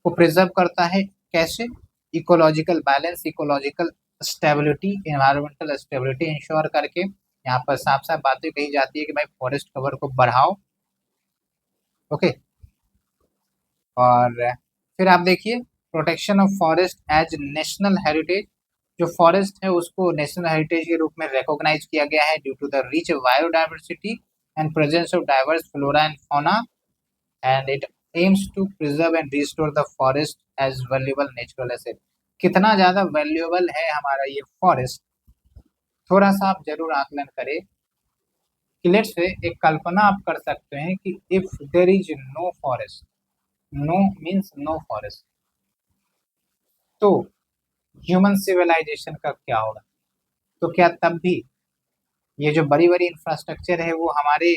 को प्रिजर्व करता है। कैसे? Ecological balance, ecological stability, environmental stability ensure करके यहाँ पर साफ साफ बातें कही जाती है कि भाई फॉरेस्ट कवर को बढ़ाओ। ओके। और फिर आप देखिए protection of forest as national heritage. जो फॉरेस्ट है उसको नेशनल हेरिटेज के रूप में रिकॉग्नाइज किया गया है due to the rich biodiversity and presence of diverse flora and fauna, and it aims to preserve and restore the forest as valuable natural asset. कितना ज्यादा वैल्यूएबल है हमारा ये फॉरेस्ट, थोड़ा सा आप जरूर आकलन करें कि लेट्स से एक कल्पना आप कर सकते हैं कि if there is no forest, no means no forest, तो ह्यूमन सिविलाइजेशन का क्या होगा? तो क्या तब भी ये जो बड़ी बड़ी इंफ्रास्ट्रक्चर है वो हमारे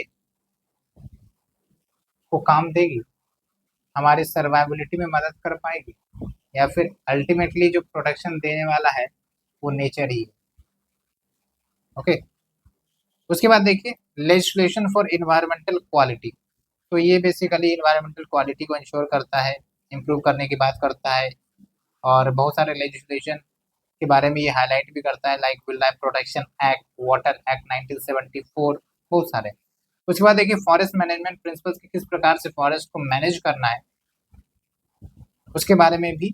को काम देगी, हमारे सर्वाइबिलिटी में मदद कर पाएगी, या फिर अल्टीमेटली जो प्रोटेक्शन देने वाला है वो नेचर ही है? ओके। उसके बाद देखिए लेजिस्लेशन फॉर इन्वायरमेंटल क्वालिटी। तो ये बेसिकली इन्वायरमेंटल क्वालिटी को इंश्योर करता है, इम्प्रूव करने की बात करता है, और बहुत सारे लेजिस्लेशन के बारे में ये हाईलाइट भी करता है, like wild life protection act, water act 1974, बहुत सारे। उसके बाद देखिए फॉरेस्ट मैनेजमेंट प्रिंसिपल्स की किस प्रकार से फॉरेस्ट को मैनेज करना है उसके बारे में भी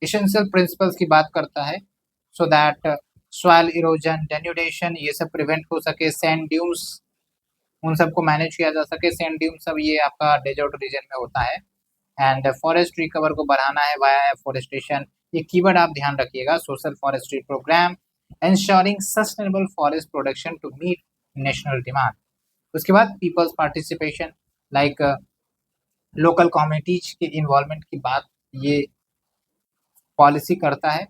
एसेंशियल प्रिंसिपल्स की बात करता है, so that soil erosion, denudation ये सब प्रिवेंट हो सके, सैंड ड्यून्स उन सबको मैनेज किया जा सके। सैंड ड्यून सब ये आपका डेजर्ट रीजन में होता है। एंड फॉरेस्ट रिकवर को बढ़ाना है वाया एफोरेस्टेशन। ये कीवर्ड आप ध्यान रखिएगा, social forestry programme, ensuring sustainable forest production to meet national demand। उसके बाद peoples participation, like local communities के इन्वॉल्वमेंट की बात ये पॉलिसी करता है।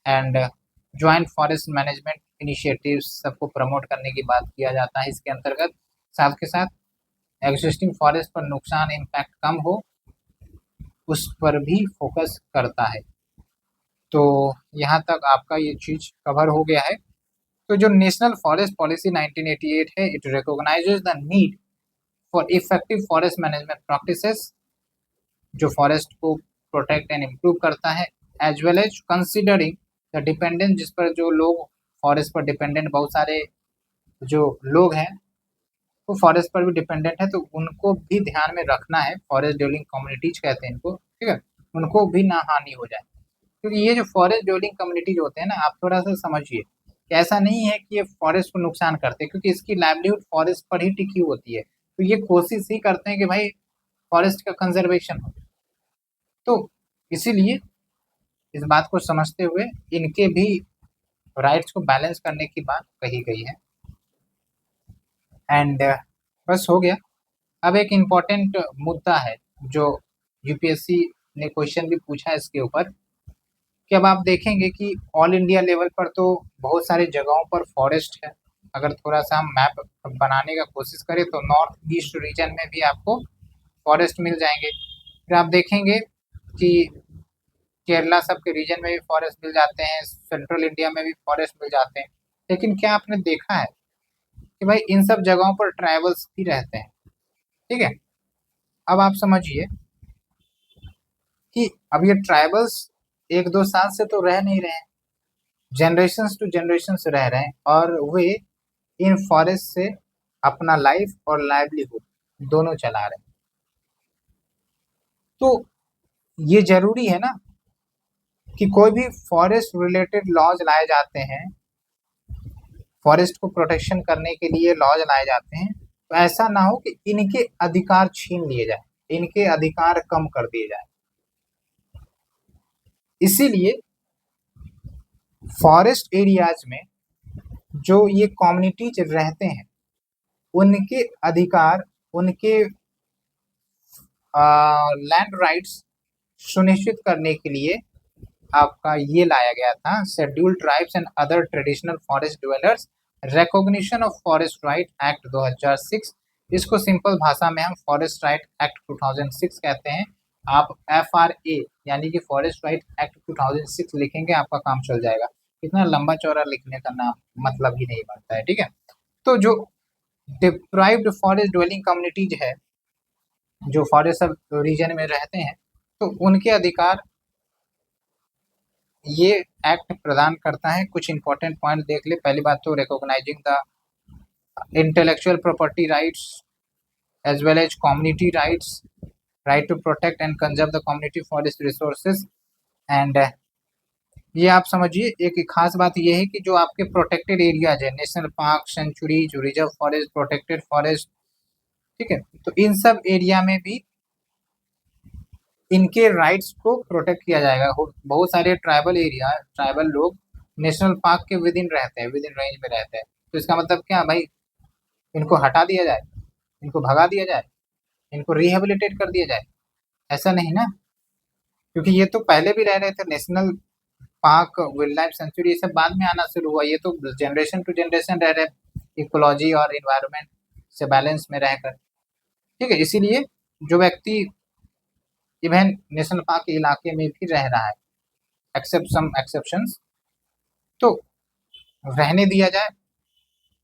And joint forest management initiatives सबको प्रमोट करने की बात किया जाता है इसके अंतर्गत। साथ के साथ एग्जिस्टिंग फॉरेस्ट पर नुकसान इम्पैक्ट कम हो उस पर भी फोकस करता है। तो यहाँ तक आपका ये चीज कवर हो गया है। तो जो नेशनल फॉरेस्ट पॉलिसी 1988 है, it recognises the need for effective forest management practices, जो फॉरेस्ट को प्रोटेक्ट एंड इम्प्रूव करता है, as well as considering the dependent, जिस पर जो लोग फॉरेस्ट पर डिपेंडेंट, बहुत सारे जो लोग हैं वो फॉरेस्ट पर भी डिपेंडेंट है, तो उनको भी ध्यान में रखना है। फॉरेस्ट ड्वेलिंग कम्युनिटीज कहते हैं इनको, ठीक है, उनको भी ना हानि हो जाए। क्योंकि ये जो फॉरेस्ट ड्वेलिंग कम्युनिटीज होते हैं ना, आप थोड़ा सा समझिए कि ऐसा नहीं है कि ये फॉरेस्ट को नुकसान करते हैं, क्योंकि इसकी लाइवलीहुड फॉरेस्ट पर ही टिकी होती है। तो ये कोशिश ही करते हैं कि भाई फॉरेस्ट का कंजर्वेशन हो। तो इसीलिए इस बात को समझते हुए इनके भी राइट्स को बैलेंस करने की बात कही गई है। एंड बस हो गया। अब एक इम्पॉर्टेंट मुद्दा है जो यूपीएससी ने क्वेश्चन भी पूछा है इसके ऊपर, कि अब आप देखेंगे कि ऑल इंडिया लेवल पर तो बहुत सारी जगहों पर फॉरेस्ट है। अगर थोड़ा सा हम मैप बनाने का कोशिश करें तो नॉर्थ ईस्ट रीजन में भी आपको फॉरेस्ट मिल जाएंगे। फिर आप देखेंगे कि केरला सब के रीजन में भी फॉरेस्ट मिल जाते हैं, सेंट्रल इंडिया में भी फॉरेस्ट मिल जाते हैं। लेकिन क्या आपने देखा है कि भाई इन सब जगहों पर ट्राइबल्स भी रहते हैं, ठीक है। अब आप समझिए कि अब ये ट्राइबल्स एक दो साल से तो रह नहीं रहे हैं, जनरेशन टू जनरेशन से रह रहे हैं, और वे इन फॉरेस्ट से अपना लाइफ और लाइवलीहुड दोनों चला रहे हैं। तो ये जरूरी है ना कि कोई भी फॉरेस्ट रिलेटेड लॉज लाए जाते हैं, फॉरेस्ट को प्रोटेक्शन करने के लिए लॉज लाए जाते हैं, तो ऐसा ना हो कि इनके अधिकार छीन लिए जाए, इनके अधिकार कम कर दिए जाए। इसीलिए फॉरेस्ट एरियाज में जो ये कम्युनिटीज रहते हैं उनके अधिकार, उनके लैंड राइट्स सुनिश्चित करने के लिए आपका ये लाया गया था scheduled tribes and other traditional forest dwellers recognition of forest right act 2006। इसको सिंपल भाषा में हम फॉरेस्ट राइट एक्ट 2006 कहते हैं। आप FRA यानी कि फॉरेस्ट राइट एक्ट 2006 लिखेंगे, आपका काम चल जाएगा। इतना लंबा चौड़ा लिखने का नाम मतलब ही नहीं बनता है, ठीक है। तो जो डिप्राइव्ड फॉरेस्ट ड्वेलिंग कम्युनिटीज है, जो फॉरेस्ट सब रीजन में रहते हैं, तो उनके अधिकार ये एक्ट प्रदान करता है। कुछ इंपॉर्टेंट पॉइंट देख ले। पहली बात तो recognising the intellectual property rights as well as community rights, right to protect and conserve the community forest resources. And ये आप समझिए, एक खास बात ये है कि जो आपके प्रोटेक्टेड एरियाज है, national park, sanctuaries, reserve forest, protected forest, ठीक है, तो इन सब एरिया में भी इनके राइट्स को प्रोटेक्ट किया जाएगा। बहुत सारे ट्राइबल एरिया, ट्राइबल लोग नेशनल पार्क के विद इन रहते हैं, विद इन रेंज में रहते हैं। तो इसका मतलब क्या भाई, इनको हटा दिया जाए, इनको भगा दिया जाए, इनको रिहेबिलिटेट कर दिया जाए? ऐसा नहीं ना, क्योंकि ये तो पहले भी रह रहे थे। National park, wild life sanctuary, ये सब बाद में आना शुरू हुआ। ये तो जनरेशन टू जनरेशन रह रहे, इकोलॉजी और इन्वायरमेंट से बैलेंस में रहकर, ठीक है। इसीलिए जो व्यक्ति इवन नेशनल पार्क के इलाके में भी रह रहा है, एक्सेप्ट सम एक्सेप्शंस, तो रहने दिया जाए,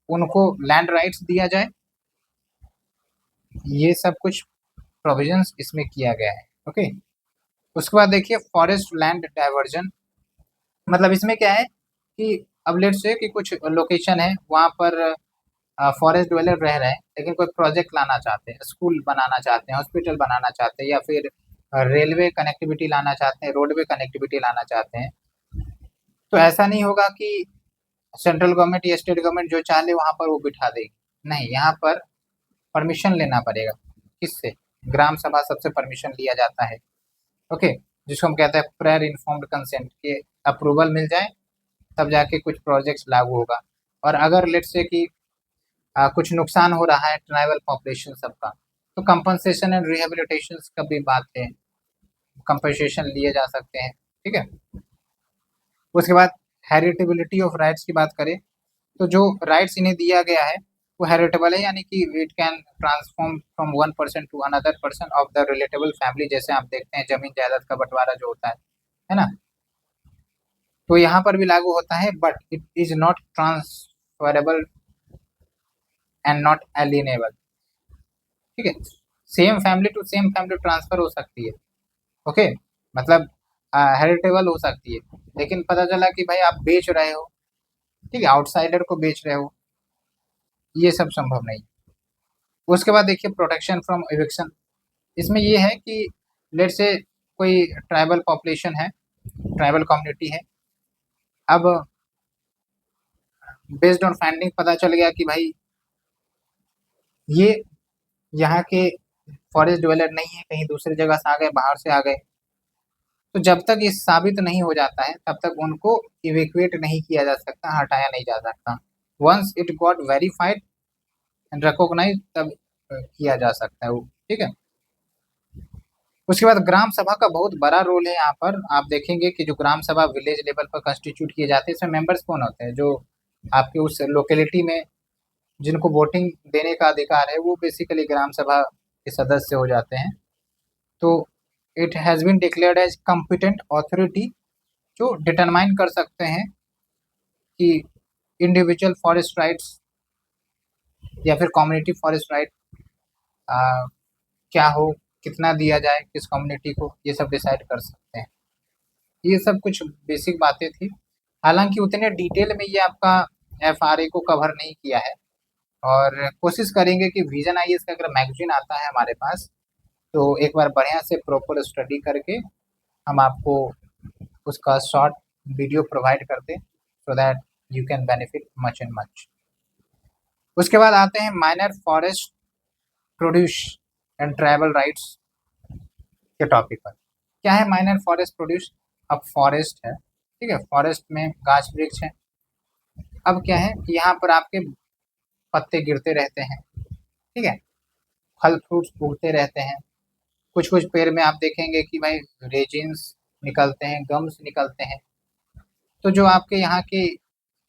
उनको लैंड राइट्स दिया जाए। ये सब कुछ प्रोविजंस इसमें किया गया है, ओके। उसके बाद देखिए फॉरेस्ट लैंड डाइवर्जन, मतलब इसमें क्या है कि अब लेट से कि कुछ लोकेशन है, वहाँ पर फॉरेस्ट ड्वेलर रह रहे हैं, लेकिन कोई प्रोजेक्ट लाना चाहते हैं, स्कूल बनाना चाहते हैं, हॉस्पिटल बनाना चाहते हैं, या फिर रेलवे कनेक्टिविटी लाना चाहते हैं, रोडवे कनेक्टिविटी लाना चाहते हैं। तो ऐसा नहीं होगा कि सेंट्रल गवर्नमेंट या स्टेट गवर्नमेंट जो चाहे वहाँ पर वो बिठा देगी, नहीं, यहाँ पर परमिशन लेना पड़ेगा। किससे? ग्राम सभा सबसे परमिशन लिया जाता है, ओके, जिसको हम कहते हैं प्रायर इन्फॉर्म्ड कंसेंट के अप्रूवल मिल जाए तब जाके कुछ प्रोजेक्ट्स लागू होगा। और अगर लेट से कि कुछ नुकसान हो रहा है ट्राइबल पॉपुलेशन सबका, तो कंपनसेशन एंड रिहेबिलिटेशन का भी बात है, कंपनसेशन लिए जा सकते हैं, ठीक है। उसके बाद हेरिटेबिलिटी ऑफ राइट्स की बात करें, तो जो राइट्स इन्हें दिया गया है वो हेरिटेबल है, यानी कि it can transform from one person to another person of the relatable family. जैसे आप देखते हैं जमीन जायदाद का बंटवारा जो होता है ना, तो यहाँ पर भी लागू होता है, but it is not transferable and not alienable, ठीक है। Same family to same family transfer हो सकती है, ओके, मतलब हेरिटेबल हो सकती है, लेकिन पता चला कि भाई आप बेच रहे हो, ठीक है, आउटसाइडर को बेच रहे हो, ये सब संभव नहीं। उसके बाद देखिए प्रोटेक्शन फ्रॉम एविक्शन, इसमें ये है कि लेट से कोई ट्राइबल पॉपुलेशन है, ट्राइबल कम्युनिटी है, अब बेस्ड ऑन फाइंडिंग पता चल गया कि भाई ये यहाँ के फॉरेस्ट ड्वेलर नहीं है, कहीं दूसरी जगह से आ गए, बाहर से आ गए, तो जब तक ये साबित नहीं हो जाता है तब तक उनको इवेक्यूएट नहीं किया जा सकता, हटाया नहीं जा सकता। Once it got verified and recognise तब किया जा सकता है वो, ठीक है। उसके बाद ग्राम सभा का बहुत बड़ा रोल है यहाँ पर। आप देखेंगे कि जो ग्राम सभा विलेज लेवल पर कंस्टिट्यूट किए जाते हैं, इसमें मेंबर्स कौन होते हैं? जो आपके उस लोकेलिटी में जिनको वोटिंग देने का अधिकार है, वो बेसिकली ग्राम सभा के सदस्य हो जाते हैं। तो it has been declared as competent authority, जो डिटरमाइन कर सकते हैं कि इंडिविजुअल फॉरेस्ट राइट्स या फिर कम्युनिटी फॉरेस्ट राइट क्या हो, कितना दिया जाए किस कम्युनिटी को, ये सब डिसाइड कर सकते हैं। ये सब कुछ बेसिक बातें थी, हालांकि उतने डिटेल में ये आपका एफआरए को कवर नहीं किया है। और कोशिश करेंगे कि विजन आईएएस का अगर मैगजीन आता है हमारे पास, तो एक बार बढ़िया से प्रॉपर स्टडी करके हम आपको उसका शॉर्ट वीडियो प्रोवाइड करते, so that you can benefit much and much. उसके बाद आते हैं minor forest produce and tribal rights के टॉपिक पर। क्या है माइनर फॉरेस्ट प्रोड्यूस? अब फॉरेस्ट है, ठीक है, फॉरेस्ट में गाछ वृक्ष है। अब क्या है कि यहाँ पर आपके पत्ते गिरते रहते हैं, ठीक है, फल फ्रूट्स उगते रहते हैं। कुछ कुछ पेड़ में आप देखेंगे कि भाई रेजिन्स निकलते हैं, गम्स निकलते हैं। तो जो आपके यहाँ के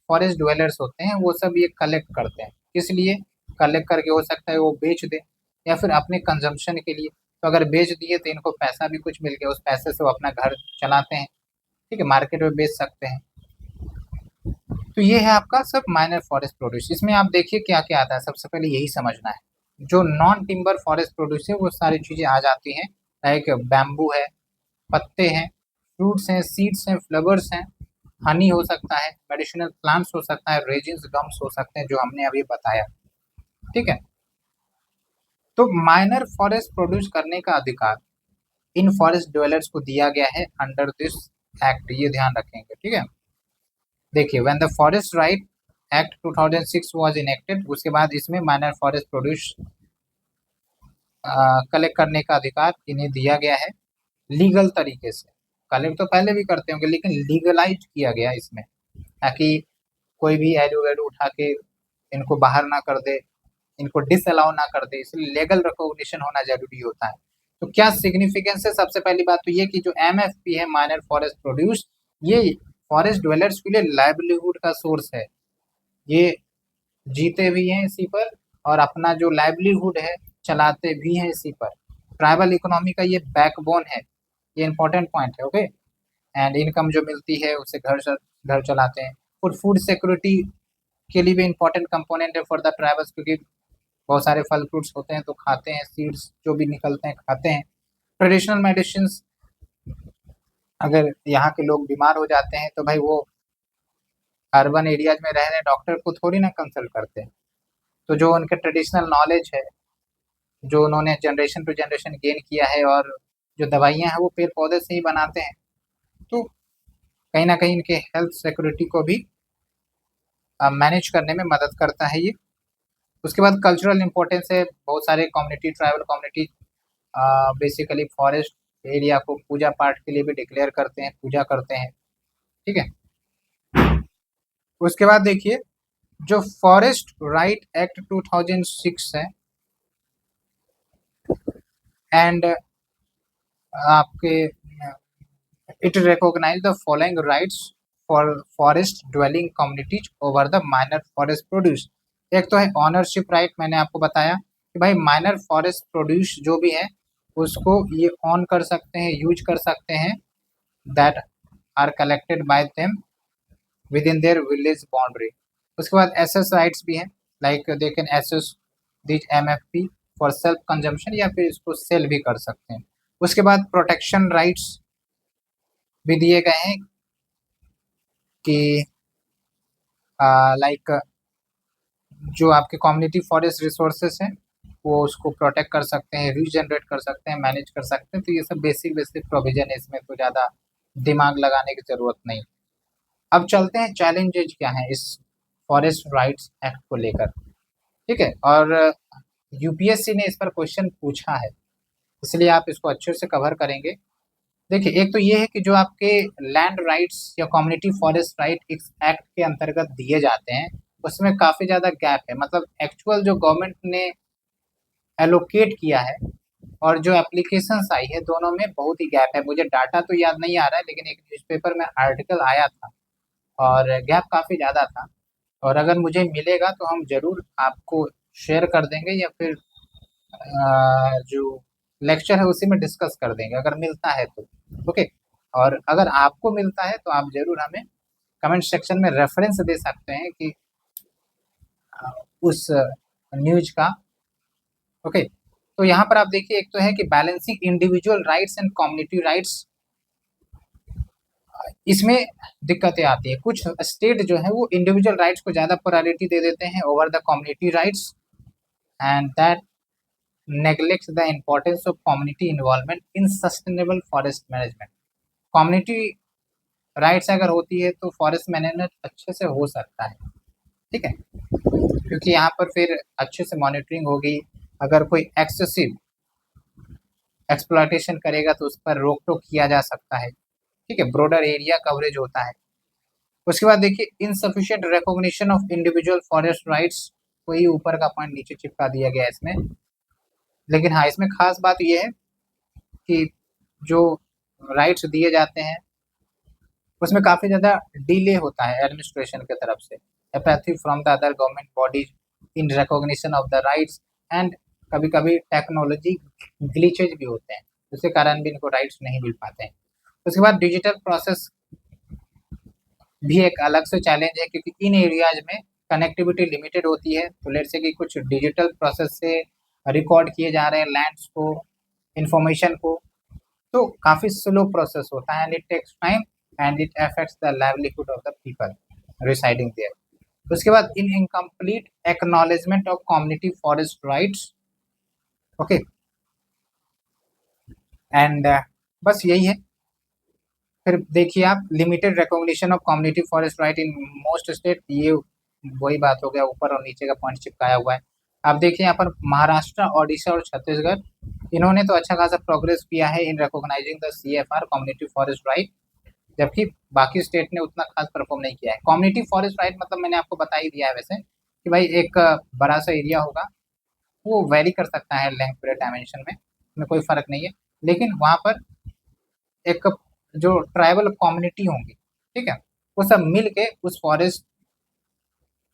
फॉरेस्ट ड्वेलर्स होते हैं वो सब ये कलेक्ट करते हैं, इसलिए कलेक्ट करके हो सकता है वो बेच दे, या फिर अपने कंजम्पशन के लिए। तो अगर बेच दिए तो इनको पैसा भी कुछ मिल गया, उस पैसे से वो अपना घर चलाते हैं, ठीक है, मार्केट में बेच सकते हैं। तो ये है आपका सब माइनर फॉरेस्ट प्रोड्यूस। इसमें आप देखिए क्या क्या आता है, सबसे पहले यही समझना है। जो नॉन टिम्बर फॉरेस्ट प्रोड्यूस है वो सारी चीजें आ जाती हैं, लाइक बैम्बू है, पत्ते हैं, फ्रूट्स हैं, सीड्स हैं, फ्लावर्स हैं, हनी हो सकता है, मेडिसिनल प्लांट्स हो सकता है, रेजिन्स, गम्स हो सकते हैं, जो हमने अभी बताया। ठीक है। तो माइनर फॉरेस्ट प्रोड्यूस करने का अधिकार इन फॉरेस्ट ड्वेलर्स को दिया गया है अंडर दिस एक्ट, ये ध्यान रखेंगे। ठीक है। देखिए, when the forest right act 2006 was enacted, उसके बाद इसमें माइनर फॉरेस्ट प्रोड्यूस कलेक्ट करने का अधिकार इन्हें दिया गया है लीगल तरीके से। कलेक्ट तो पहले भी करते होंगे, लेकिन लीगलाइज किया गया इसमें, ताकि कोई भी एलू वैलू उठा के इनको बाहर ना कर दे, इनको डिसअलाउ ना कर दे, इसलिए लीगल रिकॉग्निशन होना जरूरी होता है। तो क्या सिग्निफिकेंस है? सबसे पहली बात तो ये कि जो एमएफपी है, माइनर फॉरेस्ट प्रोड्यूस, ये फॉरेस्ट ड्वेलर्स के लिए लाइवलीहुड का सोर्स है। ये जीते भी हैं इसी पर और अपना जो लाइवलीहुड है चलाते भी हैं इसी पर। ट्राइबल इकोनॉमी का ये बैकबोन है, ये इंपॉर्टेंट पॉइंट है। ओके। एंड इनकम जो मिलती है उससे घर चलाते हैं। फूड सिक्योरिटी के लिए भी इंपॉर्टेंट कंपोनेंट है फॉर द ट्राइबल्स, क्योंकि बहुत सारे फल फ्रूट्स होते हैं तो खाते हैं, सीड्स जो भी निकलते हैं खाते हैं। ट्रेडिशनल मेडिसिन, अगर यहाँ के लोग बीमार हो जाते हैं तो भाई वो अर्बन एरियाज में रह रहे डॉक्टर को थोड़ी ना कंसल्ट करते हैं। तो जो उनके ट्रेडिशनल नॉलेज है, जो उन्होंने जनरेशन टू जनरेशन गेन किया है, और जो दवाइयाँ हैं वो पेड़ पौधे से ही बनाते हैं, तो कहीं ना कहीं इनके हेल्थ सिक्योरिटी को भी मैनेज करने में मदद करता है ये। उसके बाद कल्चरल इंपॉर्टेंस है। बहुत सारे community, tribal community basically forest area को पूजा पाठ के लिए भी डिक्लेयर करते हैं, पूजा करते हैं। ठीक है। उसके बाद देखिए, जो फॉरेस्ट राइट एक्ट 2006 है, एंड आपके it recognise the following rights for forest dwelling communities over the minor forest produce. एक तो है ऑनरशिप राइट, मैंने आपको बताया कि भाई माइनर फॉरेस्ट प्रोड्यूस जो भी है उसको ये ऑन कर सकते हैं, यूज कर सकते हैं, that are collected by them with in their village boundary. उसके बाद एसेस राइट्स भी हैं, like they can access this MFP for self consumption, या फिर इसको सेल भी कर सकते हैं। उसके बाद प्रोटेक्शन राइट्स भी दिए गए हैं कि लाइक जो आपके कम्युनिटी फॉरेस्ट रिसोर्सेस हैं वो उसको प्रोटेक्ट कर सकते हैं, रीजनरेट कर सकते हैं, मैनेज कर सकते हैं। तो ये सब बेसिक बेसिक प्रोविजन है, इसमें तो ज़्यादा दिमाग लगाने की ज़रूरत नहीं। अब चलते हैं चैलेंजेज क्या हैं इस फॉरेस्ट राइट्स एक्ट को लेकर। ठीक है। और यूपीएससी ने इस पर क्वेश्चन पूछा है, इसलिए आप इसको अच्छे से कवर करेंगे। देखिए, एक तो ये है कि जो आपके लैंड राइट्स या कम्युनिटी फॉरेस्ट राइट इस एक्ट के अंतर्गत दिए जाते हैं उसमें काफ़ी ज़्यादा गैप है। मतलब एक्चुअल जो गवर्नमेंट ने एलोकेट किया है और जो एप्लीकेशंस आई है, दोनों में बहुत ही गैप है। मुझे डाटा तो याद नहीं आ रहा है, लेकिन एक न्यूज़पेपर में आर्टिकल आया था और गैप काफ़ी ज़्यादा था। और अगर मुझे मिलेगा तो हम ज़रूर आपको शेयर कर देंगे, या फिर जो लेक्चर है उसी में डिस्कस कर देंगे अगर मिलता है तो। ओके। और अगर आपको मिलता है तो आप ज़रूर हमें कमेंट सेक्शन में रेफरेंस दे सकते हैं कि उस न्यूज का। ओके। तो यहाँ पर आप देखिए, एक तो है कि balancing individual rights and community rights, इसमें दिक्कतें आती है। कुछ स्टेट जो है वो इंडिविजुअल राइट्स को ज़्यादा प्रायोरिटी दे देते हैं over the community rights, and that neglects the importance of community involvement in sustainable forest management. Community rights अगर होती है तो फॉरेस्ट मैनेजमेंट अच्छे से हो सकता है। ठीक है। क्योंकि यहाँ पर फिर अच्छे से मॉनिटरिंग होगी। अगर कोई एक्सेसिव एक्सप्लॉयटेशन करेगा तो उस पर रोक टोक किया जा सकता है। ठीक है। ब्रॉडर एरिया कवरेज होता है। उसके बाद देखिए, insufficient recognition of individual forest rights, कोई ऊपर का पॉइंट नीचे चिपका दिया गया है इसमें। लेकिन हाँ, इसमें खास बात यह है कि जो राइट्स दिए जाते हैं उसमें काफ़ी ज़्यादा डिले होता है एडमिनिस्ट्रेशन की तरफ से, apathy from the other government bodies in recognition of the rights, and कभी कभी टेक्नोलॉजी ग्लिचेज भी होते हैं, जिसके कारण भी इनको राइट्स नहीं मिल पाते हैं। उसके बाद डिजिटल प्रोसेस भी एक अलग से चैलेंज है, क्योंकि इन एरियाज में कनेक्टिविटी लिमिटेड होती है। तो लेट्स से कि कुछ डिजिटल प्रोसेस से रिकॉर्ड किए जा रहे हैं लैंड्स को, इंफॉर्मेशन को, तो काफ़ी स्लो प्रोसेस होता है and it takes time and it affects the livelihood of the people residing there. उसके बाद in incomplete acknowledgement of community forest rights. Okay, and बस यही है। फिर देखिए आप, limited recognition of community forest right in most state, ये वही बात हो गया, ऊपर और नीचे का पॉइंट चिपकाया हुआ है। आप देखिए यहाँ पर महाराष्ट्र, ओडिशा और छत्तीसगढ़, इन्होंने तो अच्छा खासा प्रोग्रेस किया है in recognising the CFR community forest right, जबकि बाकी स्टेट ने उतना खास परफॉर्म नहीं किया है। कम्युनिटी फॉरेस्ट राइट मतलब मैंने आपको बता ही दिया है वैसे, कि भाई एक बड़ा सा एरिया होगा, वो वेरी कर सकता है लेंथ पीरियड डायमेंशन में कोई फर्क नहीं है, लेकिन वहाँ पर एक जो ट्राइबल कम्युनिटी होंगी, ठीक है, वो सब मिल के उस फॉरेस्ट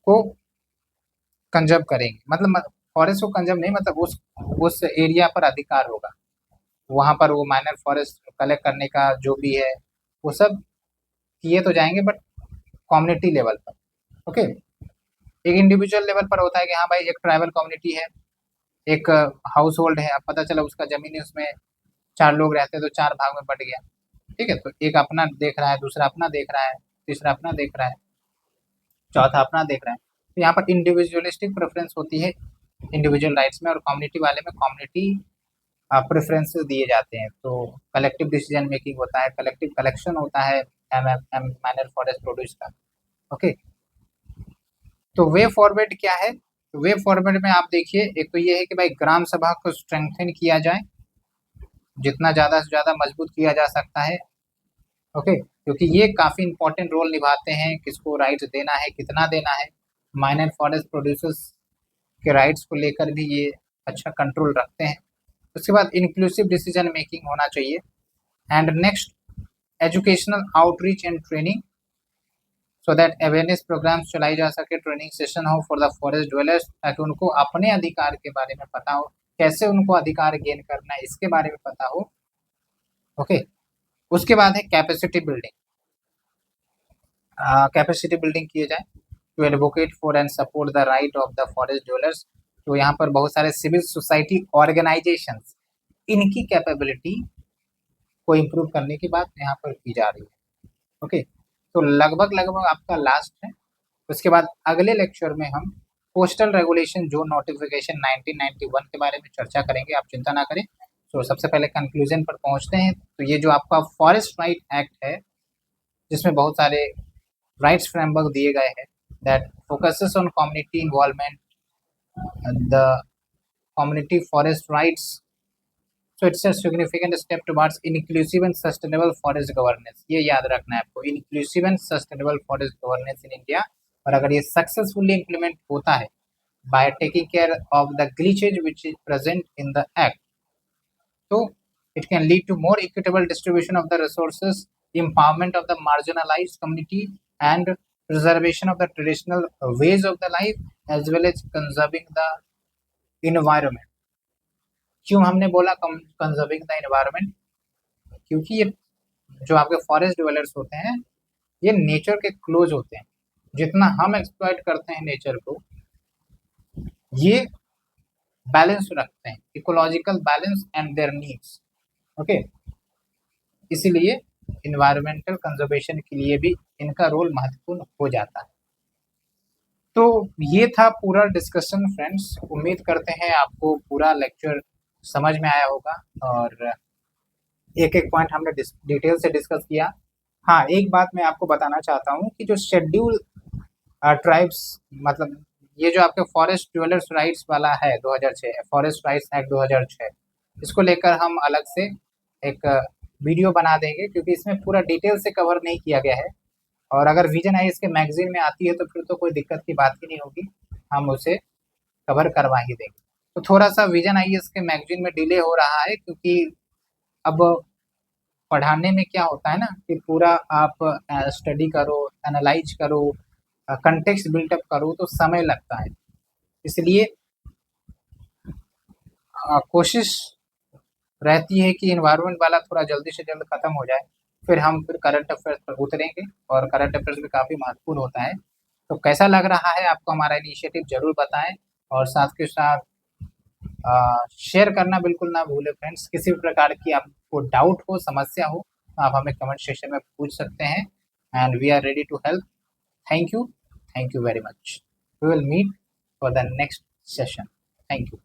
को कंजर्व करेंगे। मतलब फॉरेस्ट को कंजर्व नहीं, मतलब उस एरिया पर अधिकार होगा, वहाँ पर वो माइनर फॉरेस्ट कलेक्ट करने का जो भी है वो सब किए तो जाएंगे, बट कम्युनिटी लेवल पर। ओके, एक इंडिविजुअल लेवल पर होता है कि हाँ भाई एक ट्राइबल कम्युनिटी है, एक हाउस होल्ड है, अब पता चला उसका जमीन है, उसमें 4 लोग रहते हैं तो 4 भाग में बट गया, ठीक है, तो एक अपना देख रहा है, दूसरा अपना देख रहा है, तीसरा अपना देख रहा है, चौथा अपना देख रहा है। तो यहाँ पर इंडिविजुअलिस्टिक प्रेफरेंस होती है इंडिविजुअल राइट्स में, और कम्युनिटी वाले में कम्युनिटी प्रेफरेंसेस दिए जाते हैं। तो कलेक्टिव डिसीजन मेकिंग होता है, कलेक्टिव कलेक्शन होता है माइनर फॉरेस्ट प्रोड्यूस का। ओके, तो वे फॉरवर्ड क्या है? तो वे फॉरवर्ड में आप देखिए, एक तो ये है कि भाई ग्राम सभा को स्ट्रेंथन किया जाए, जितना ज़्यादा से ज़्यादा मजबूत किया जा सकता है। ओके, क्योंकि ये काफ़ी इंपॉर्टेंट रोल निभाते हैं, किसको राइट्स देना है, कितना देना है। माइनर फॉरेस्ट प्रोड्यूसर्स के राइट्स को लेकर भी ये अच्छा कंट्रोल रखते हैं। उसके बाद इंक्लूसिव डिसीजन मेकिंग होना चाहिए। And next, educational outreach and training, so that awareness programmes चलाई जा सके, ट्रेनिंग सेशन हो फॉर द फॉरेस्ट ड्वेलर्स, ताकि उनको अपने अधिकार के बारे में पता हो, कैसे उनको अधिकार गेन करना है इसके बारे में पता हो। ओके, उसके बाद है कैपेसिटी बिल्डिंग। कैपेसिटी बिल्डिंग किए जाए to advocate for and support the right of the forest dwellers. तो यहाँ पर बहुत सारे सिविल सोसाइटी ऑर्गेनाइजेशंस, इनकी कैपेबिलिटी को इम्प्रूव करने की बात यहाँ पर की जा रही है। ओके, तो लगभग लगभग आपका लास्ट है। उसके बाद अगले लेक्चर में हम पोस्टल रेगुलेशन जोन नोटिफिकेशन 1991 के बारे में चर्चा करेंगे, आप चिंता ना करें। तो सबसे पहले कंक्लूजन पर पहुंचते हैं। तो ये जो आपका फॉरेस्ट राइट एक्ट है, जिसमें बहुत सारे राइट्स फ्रेमवर्क दिए गए हैं, that focuses on community involvement, the community forest rights, so it's a significant step towards inclusive and sustainable forest governance। ये याद रखना है आपको, inclusive and sustainable forest governance in India। और अगर ये सक्सेसफुली इम्प्लीमेंट होता है by taking care of the glitches which is present in the act, तो it can lead to more equitable distribution of the resources, empowerment of the marginalized community, and preservation of the traditional ways of the life, as well as conserving the environment। क्यों हमने बोला conserving the environment? क्योंकि ये जो आपके forest developers होते हैं, ये नेचर के क्लोज होते हैं। जितना हम एक्सप्लॉइट करते हैं नेचर को, ये बैलेंस रखते हैं, ecological balance and there needs. Okay, इसीलिए इन्वायरमेंटल कंजर्वेशन के लिए भी इनका रोल महत्वपूर्ण हो जाता है। तो ये था पूरा डिस्कशन फ्रेंड्स। उम्मीद करते हैं आपको पूरा लेक्चर समझ में आया होगा, और एक एक पॉइंट हमने डिटेल से डिस्कस किया। हाँ, एक बात मैं आपको बताना चाहता हूँ कि जो शेड्यूल ट्राइब्स, मतलब ये जो आपके फॉरेस्ट ड्वेलर्स राइट्स वाला है 2006 फॉरेस्ट राइट्स एक्ट 2006, इसको लेकर हम अलग से एक वीडियो बना देंगे, क्योंकि इसमें पूरा डिटेल से कवर नहीं किया गया है। और अगर विजन आई इसके मैगजीन में आती है तो फिर तो कोई दिक्कत की बात ही नहीं होगी, हम उसे कवर करवा ही देंगे। तो थोड़ा सा विजन आई इसके मैगजीन में डिले हो रहा है, क्योंकि अब पढ़ाने में क्या होता है ना कि पूरा आप स्टडी करो, एनालाइज करो, कंटेक्स्ट बिल्टअप करो, तो समय लगता है। इसलिए कोशिश रहती है कि इन्वायरमेंट वाला थोड़ा जल्दी से जल्द ख़त्म हो जाए, फिर हम करंट अफेयर्स पर उतरेंगे और करंट अफेयर्स भी काफ़ी महत्वपूर्ण होता है। तो कैसा लग रहा है आपको हमारा इनिशिएटिव, ज़रूर बताएं और साथ के साथ शेयर करना बिल्कुल ना भूलें फ्रेंड्स। किसी भी प्रकार की आपको डाउट हो, समस्या हो, तो आप हमें कमेंट सेक्शन में पूछ सकते हैं and we are ready to help. Thank you very much. We will meet for the next session. Thank you.